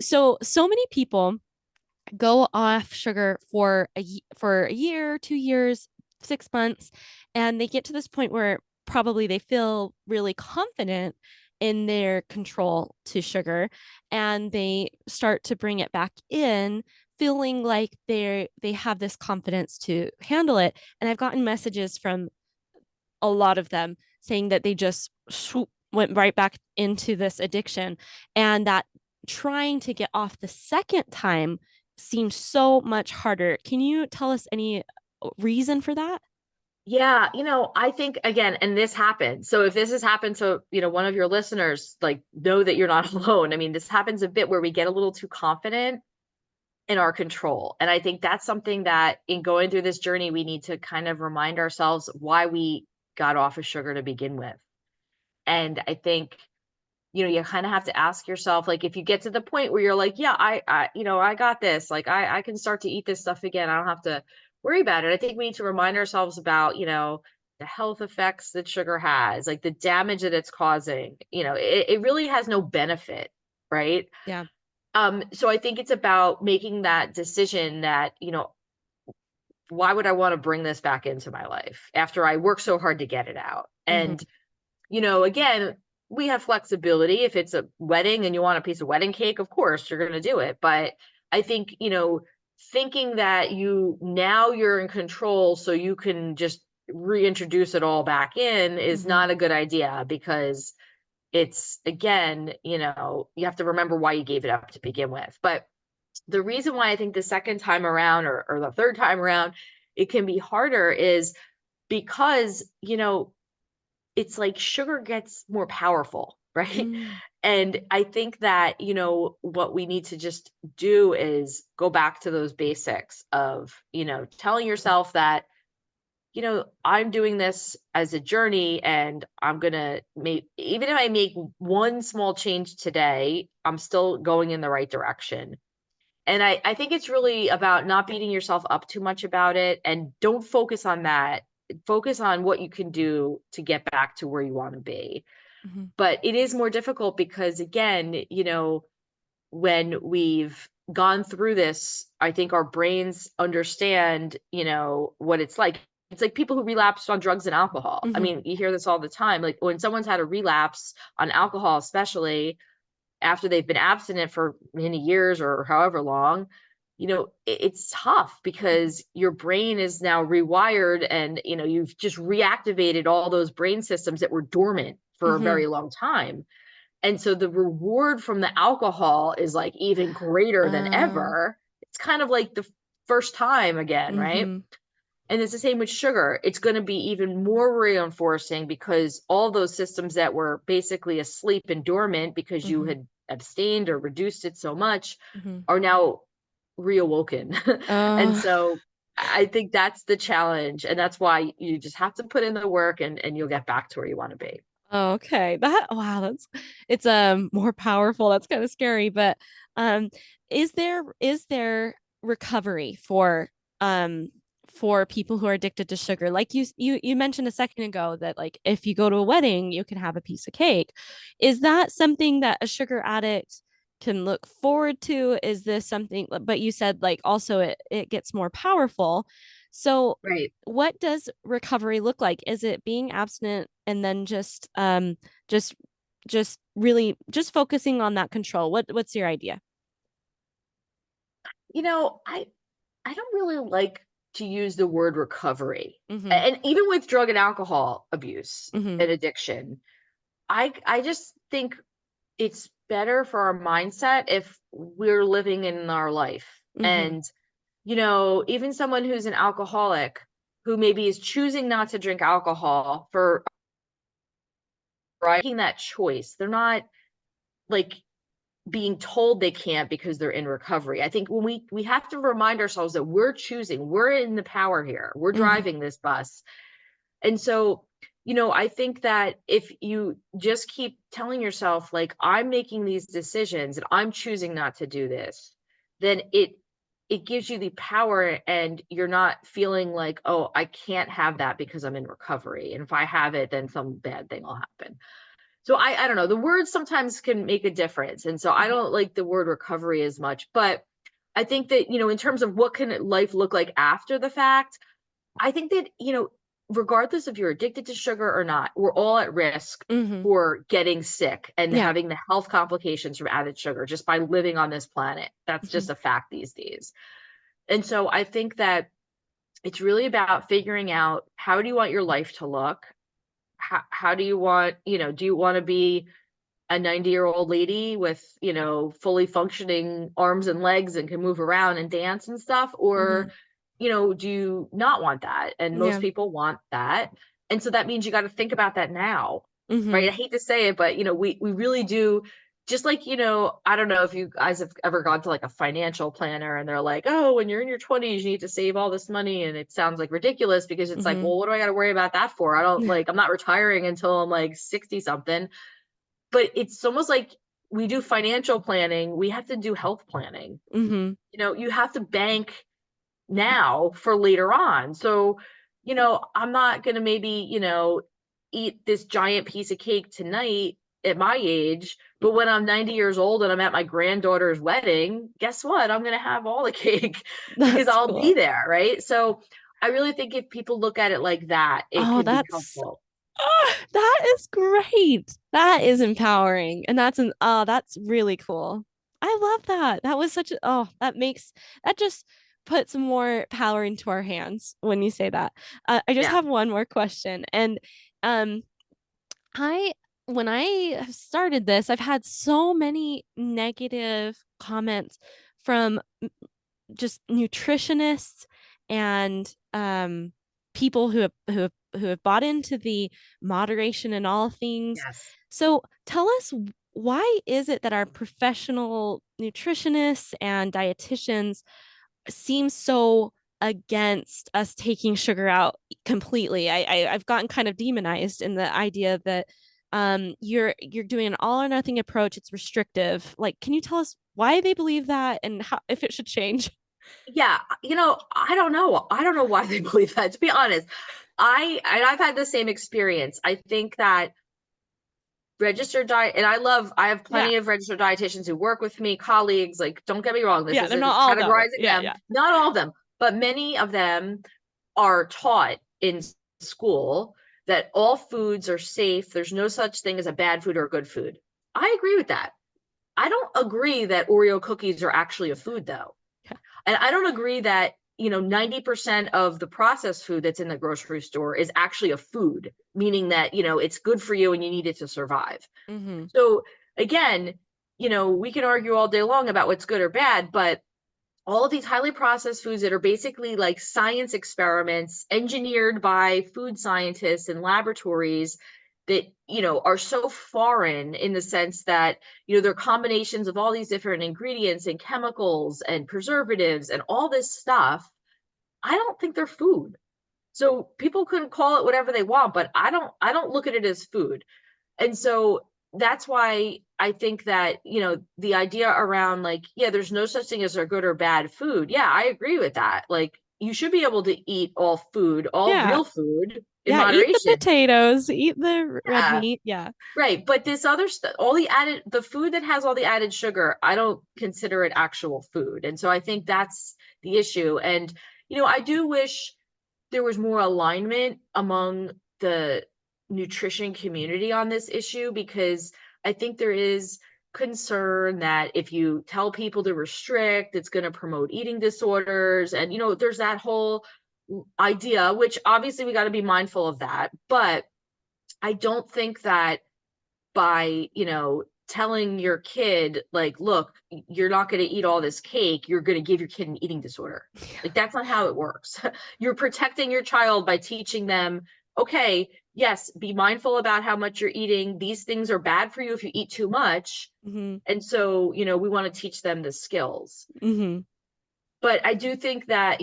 So many people go off sugar for for a year, 2 years, 6 months, and they get to this point where probably they feel really confident in their control to sugar, and they start to bring it back in, feeling like they have this confidence to handle it. And I've gotten messages from a lot of them saying that they just went right back into this addiction, and that trying to get off the second time seemed so much harder. Can you tell us any reason for that? Yeah, I think again, and this happened. So if this has happened to, one of your listeners, like know that you're not alone. I mean, this happens a bit where we get a little too confident in our control. And I think that's something that in going through this journey, we need to kind of remind ourselves why we got off of sugar to begin with. And I think, you kind of have to ask yourself, like, if you get to the point where you're like, yeah, I got this, like, I can start to eat this stuff again. I don't have to worry about it. I think we need to remind ourselves about, the health effects that sugar has, like the damage that it's causing. It really has no benefit, right? Yeah. So I think it's about making that decision that, why would I want to bring this back into my life after I work so hard to get it out? And, Hmm. again, we have flexibility. If it's a wedding and you want a piece of wedding cake, of course you're going to do it. But I think, thinking that you're in control so you can just reintroduce it all back in is Hmm. not a good idea, because it's, again, you have to remember why you gave it up to begin with. But the reason why I think the second time around, or the third time around, it can be harder is because, it's like sugar gets more powerful, right? Mm. And I think that, what we need to just do is go back to those basics of, telling yourself that, I'm doing this as a journey, and I'm going to make, even if I make one small change today, I'm still going in the right direction. And I think it's really about not beating yourself up too much about it, and don't focus on that. Focus on what you can do to get back to where you want to be. Hmm. But it is more difficult because, again, when we've gone through this, I think our brains understand, what it's like. It's like people who relapsed on drugs and alcohol. I Hmm. mean, you hear this all the time. Like when someone's had a relapse on alcohol, especially after they've been abstinent for many years or however long, it's tough because your brain is now rewired, and, you've just reactivated all those brain systems that were dormant for a Hmm. very long time. And so the reward from the alcohol is like even greater than Uh, ever. It's kind of like the first time again, right? hmm. And it's the same with sugar. It's going to be even more reinforcing because all those systems that were basically asleep and dormant because you Hmm. had abstained or reduced it so much Hmm. are now reawoken. And Uh, so I think that's the challenge. And that's why you just have to put in the work, and you'll get back to where you want to be. oh, okay. Wow, it's more powerful. That's kind of scary, but um is there recovery um for people who are addicted to sugar? Like you mentioned a second ago that like if you go to a wedding, you can have a piece of cake. Is that something that a sugar addict can look forward to? Is this something, but you said like also it gets more powerful. So Right. what does recovery look like? Is it being abstinent and then just just really just focusing on that control? What's your idea? You know, I I don't really like to use the word recovery. Mhm. And even with drug and alcohol abuse Mhm. and addiction, I just think it's better for our mindset if we're living in our life. Mhm. And, even someone who's an alcoholic who maybe is choosing not to drink alcohol for making that choice. They're not like being told they can't because they're in recovery. I think when we have to remind ourselves that we're choosing, we're in the power here. We're Mhm. driving this bus. And so, I think that if you just keep telling yourself, like, I'm making these decisions and I'm choosing not to do this, then it gives you the power, and you're not feeling like, oh, I can't have that because I'm in recovery. And if I have it, then some bad thing will happen. So I don't know. The words sometimes can make a difference. And so I Mhm. don't like the word recovery as much, but I think that, in terms of what can life look like after the fact, I think that, regardless if you're addicted to sugar or not, we're all at risk Mhm. for getting sick and Yeah. having the health complications from added sugar just by living on this planet. That's just Mhm. a fact these days. And so I think that it's really about figuring out, how do you want your life to look? How do you want, do you want to be a 90-year-old lady with, fully functioning arms and legs and can move around and dance and stuff? Or, Mhm. do you not want that? And most Yeah. people want that. And so that means you got to think about that now, right? Mhm. I hate to say it, but, we really do. just like, I don't know if you guys have ever gone to like a financial planner and they're like, oh, when you're in your 20s, you need to save all this money. And it sounds like ridiculous because it's like, Mm-hmm. well, what do I got to worry about that for? I don't like, I'm not retiring until I'm like 60 something. But it's almost like we do financial planning, we have to do health planning. Mm-hmm. You have to bank now for later on. So, I'm not going to maybe, eat this giant piece of cake tonight at my age, but when I'm 90 years old and I'm at my granddaughter's wedding, guess what? I'm going to have all the cake because That's I'll be cool. there, right? So, I really think if people look at it like that, it Oh, can be that's helpful. that is great. That is empowering. And that's really cool. I love that. That was such a that just puts more power into our hands when you say that. I just Yeah. have one more question. And um I when I have started this, I've had so many negative comments from just nutritionists and people who have bought into the moderation and all things. Yes. So tell us, why is it that our professional nutritionists and dietitians seem so against us taking sugar out completely? I've gotten kind of demonized in the idea that you're doing an all or nothing approach. It's restrictive. Like, can you tell us why they believe that and how if it should change? Yeah, I don't know. I don't know why they believe that, to be honest. I've had the same experience. I think that registered diet, and I have Yeah. plenty of registered dietitians who work with me, colleagues, like, don't get me wrong, this Yeah, they're isn't not all that way. categorizing Yeah, them, yeah. not all of them, but many of them are taught in school that all foods are safe. There's no such thing as a bad food or a good food. I agree with that. I don't agree that Oreo cookies are actually a food, though. Yeah. And I don't agree that, 90% of the processed food that's in the grocery store is actually a food, meaning that, it's good for you and you need it to survive. Mm-hmm. So again, we can argue all day long about what's good or bad, but all of these highly processed foods that are basically like science experiments engineered by food scientists and laboratories that are so foreign in the sense that they're combinations of all these different ingredients and chemicals and preservatives and all this stuff. I don't think they're food. So people can call it whatever they want, but I don't look at it as food. And so that's why I think that, the idea around like, yeah, there's no such thing as a good or bad food. Yeah, I agree with that. Like, you should be able to eat all food, all Yeah. real food in Yeah, eat the moderation. potatoes, eat the red Yeah, meat. Yeah. right. But this other stuff, the food that has all the added sugar, I don't consider it actual food. And so I think that's the issue. And, I do wish there was more alignment among the nutrition community on this issue because I think there is concern that if you tell people to restrict, it's going to promote eating disorders. And, there's that whole idea, which obviously we got to be mindful of that. But I don't think that by, telling your kid, like, look, you're not going to eat all this cake, you're going to give your kid an eating disorder. Like, that's not how it works. You're protecting your child by teaching them, okay, yes, be mindful about how much you're eating. These things are bad for you if you eat too much. Mm-hmm. And so, we want to teach them the skills. Mm-hmm. But I do think that,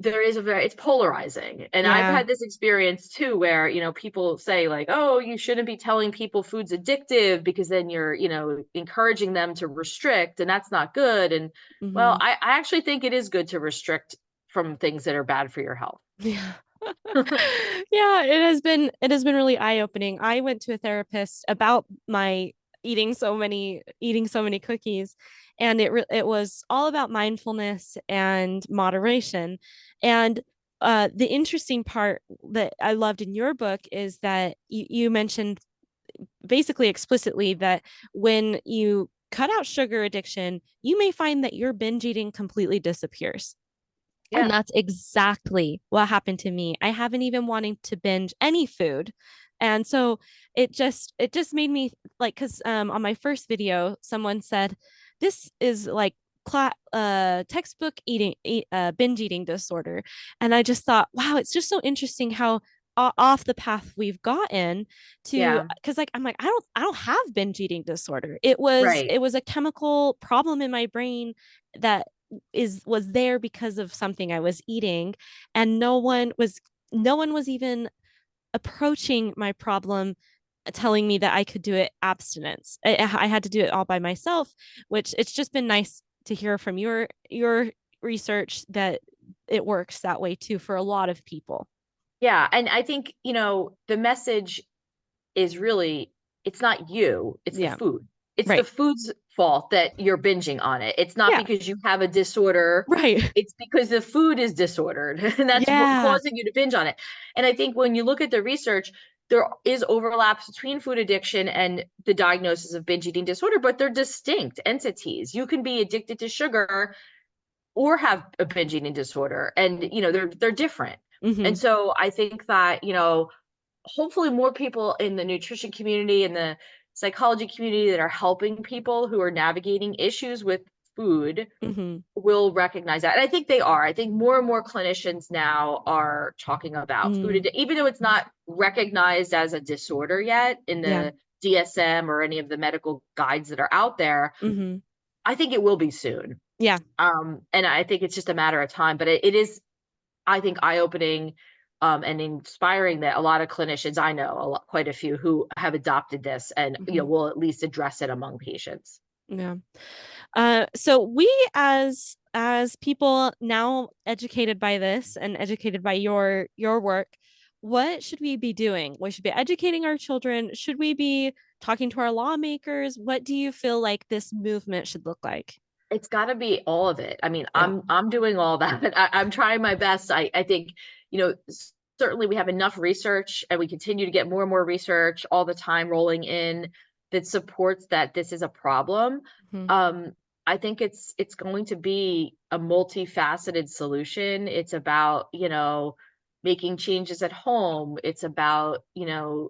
it's polarizing. And I've Yeah. had this experience too where, people say like, oh, you shouldn't be telling people food's addictive because then you're, encouraging them to restrict and that's not good. And well, Mm-hmm. I actually think it is good to restrict from things that are bad for your health. Yeah. Yeah, it has been really eye-opening. I went to a therapist about my eating so many cookies, and it was all about mindfulness and moderation. And the interesting part that I loved in your book is that you mentioned basically explicitly that when you cut out sugar addiction, you may find that your binge eating completely disappears. And Yeah. that's exactly what happened to me. I haven't even wanting to binge any food. And so it just made me like, because on my first video, someone said, this is like textbook binge eating disorder. And I just thought, wow, it's just so interesting how off the path we've gotten to, Yeah. because like I'm like I don't have binge eating disorder. Right. It was a chemical problem in my brain that was there because of something I was eating, and no one was even approaching my problem telling me that I could do it abstinence. I had to do it all by myself, which it's just been nice to hear from your research that it works that way too for a lot of people. Yeah, and I think, the message is really it's not you, it's the Yeah. food. It's the Right. food's fault that you're binging on it. It's not Yeah. because you have a disorder. Right. It's because the food is disordered and that's what Yeah. causing you to binge on it. And I think when you look at the research, there is overlaps between food addiction and the diagnosis of binge eating disorder, but they're distinct entities. You can be addicted to sugar or have a binge eating disorder, and they're different. Mm-hmm. And so I think that, hopefully more people in the nutrition community and the psychology community that are helping people who are navigating issues with food Mm-hmm. will recognize that. And I think they are. I think more and more clinicians now are talking about Mm. even though it's not recognized as a disorder yet in Yeah. the DSM or any of the medical guides that are out there. Mm-hmm. I think it will be soon. Yeah. And I think it's just a matter of time, but it is, I think, eye-opening, and inspiring that a lot of clinicians I know, quite a few who have adopted this and, Mm-hmm. will at least address it among patients. Yeah. So we as people now educated by this and educated by your work, what should we be doing? We should be educating our children. Should we be talking to our lawmakers? What do you feel like this movement should look like? It's gotta be all of it. I mean, Yeah. I'm doing all that. I'm trying my best. I think, certainly we have enough research and we continue to get more and more research all the time rolling in that supports that this is a problem. Mm-hmm. Um, I think it's going to be a multifaceted solution. It's about, making changes at home. It's about,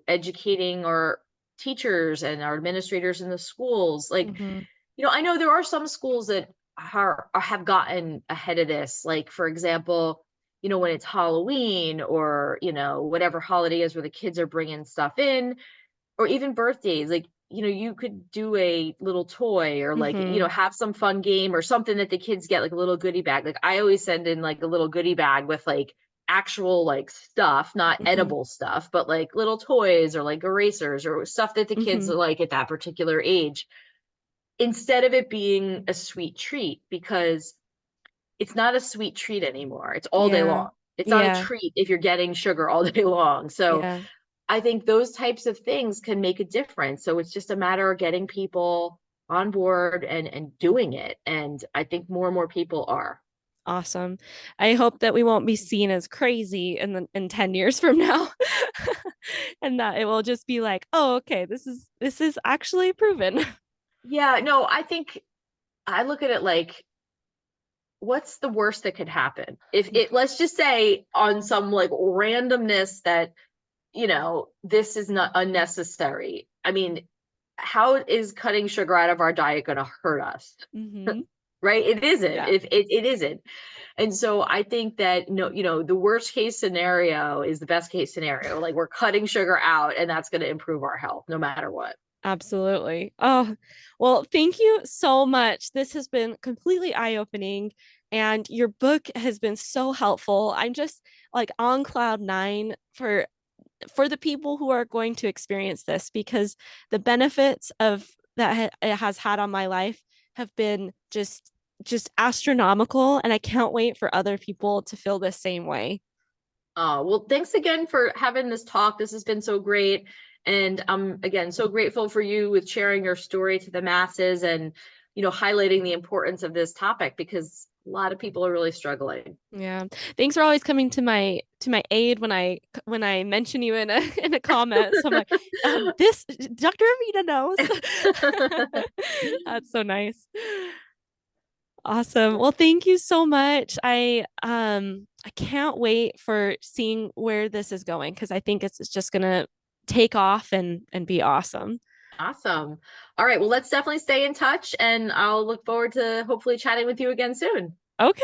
educating our teachers and our administrators in the schools. Like, Mm-hmm. I know there are some schools that have gotten ahead of this. Like, for example, when it's Halloween or, whatever holiday is where the kids are bringing stuff in, or even birthdays, like, you could do a little toy or like, Mm-hmm. have some fun game or something that the kids get, like a little goodie bag. Like, I always send in like a little goodie bag with like actual like stuff, not Mm-hmm. edible stuff, but like little toys or like erasers or stuff that the kids Mm-hmm. like at that particular age, instead of it being a sweet treat, because it's not a sweet treat anymore. It's all day long. Yeah. It's not a Yeah. treat if you're getting sugar all day long. So Yeah. I think those types of things can make a difference. So it's just a matter of getting people on board and doing it. And I think more and more people are. Awesome. I hope that we won't be seen as crazy in 10 years from now. And that it will just be like, oh, okay, this is actually proven. Yeah, no, I think I look at it like, what's the worst that could happen? If it, let's just say on some like randomness that, this is not unnecessary. I mean, how is cutting sugar out of our diet going to hurt us? Mm-hmm. Right? It isn't. Yeah. If it isn't. And so I think that no, the worst case scenario is the best case scenario. Like, we're cutting sugar out and that's going to improve our health no matter what. Absolutely. Oh, well, thank you so much. This has been completely eye-opening, and your book has been so helpful. I'm just like on cloud nine for the people who are going to experience this, because the benefits of it has had on my life have been just astronomical, and I can't wait for other people to feel the same way. Well, thanks again for having this talk. This has been so great. And I'm, again, so grateful for you with sharing your story to the masses and, highlighting the importance of this topic, because a lot of people are really struggling. Yeah. Thanks for always coming to my aid when I mention you in a in a comment. So I'm like, this Dr. Avena knows. That's so nice. Awesome. Well, thank you so much. I can't wait for seeing where this is going, because I think it's just gonna take off and be awesome. Awesome. All right. Well, let's definitely stay in touch and I'll look forward to hopefully chatting with you again soon. Okay.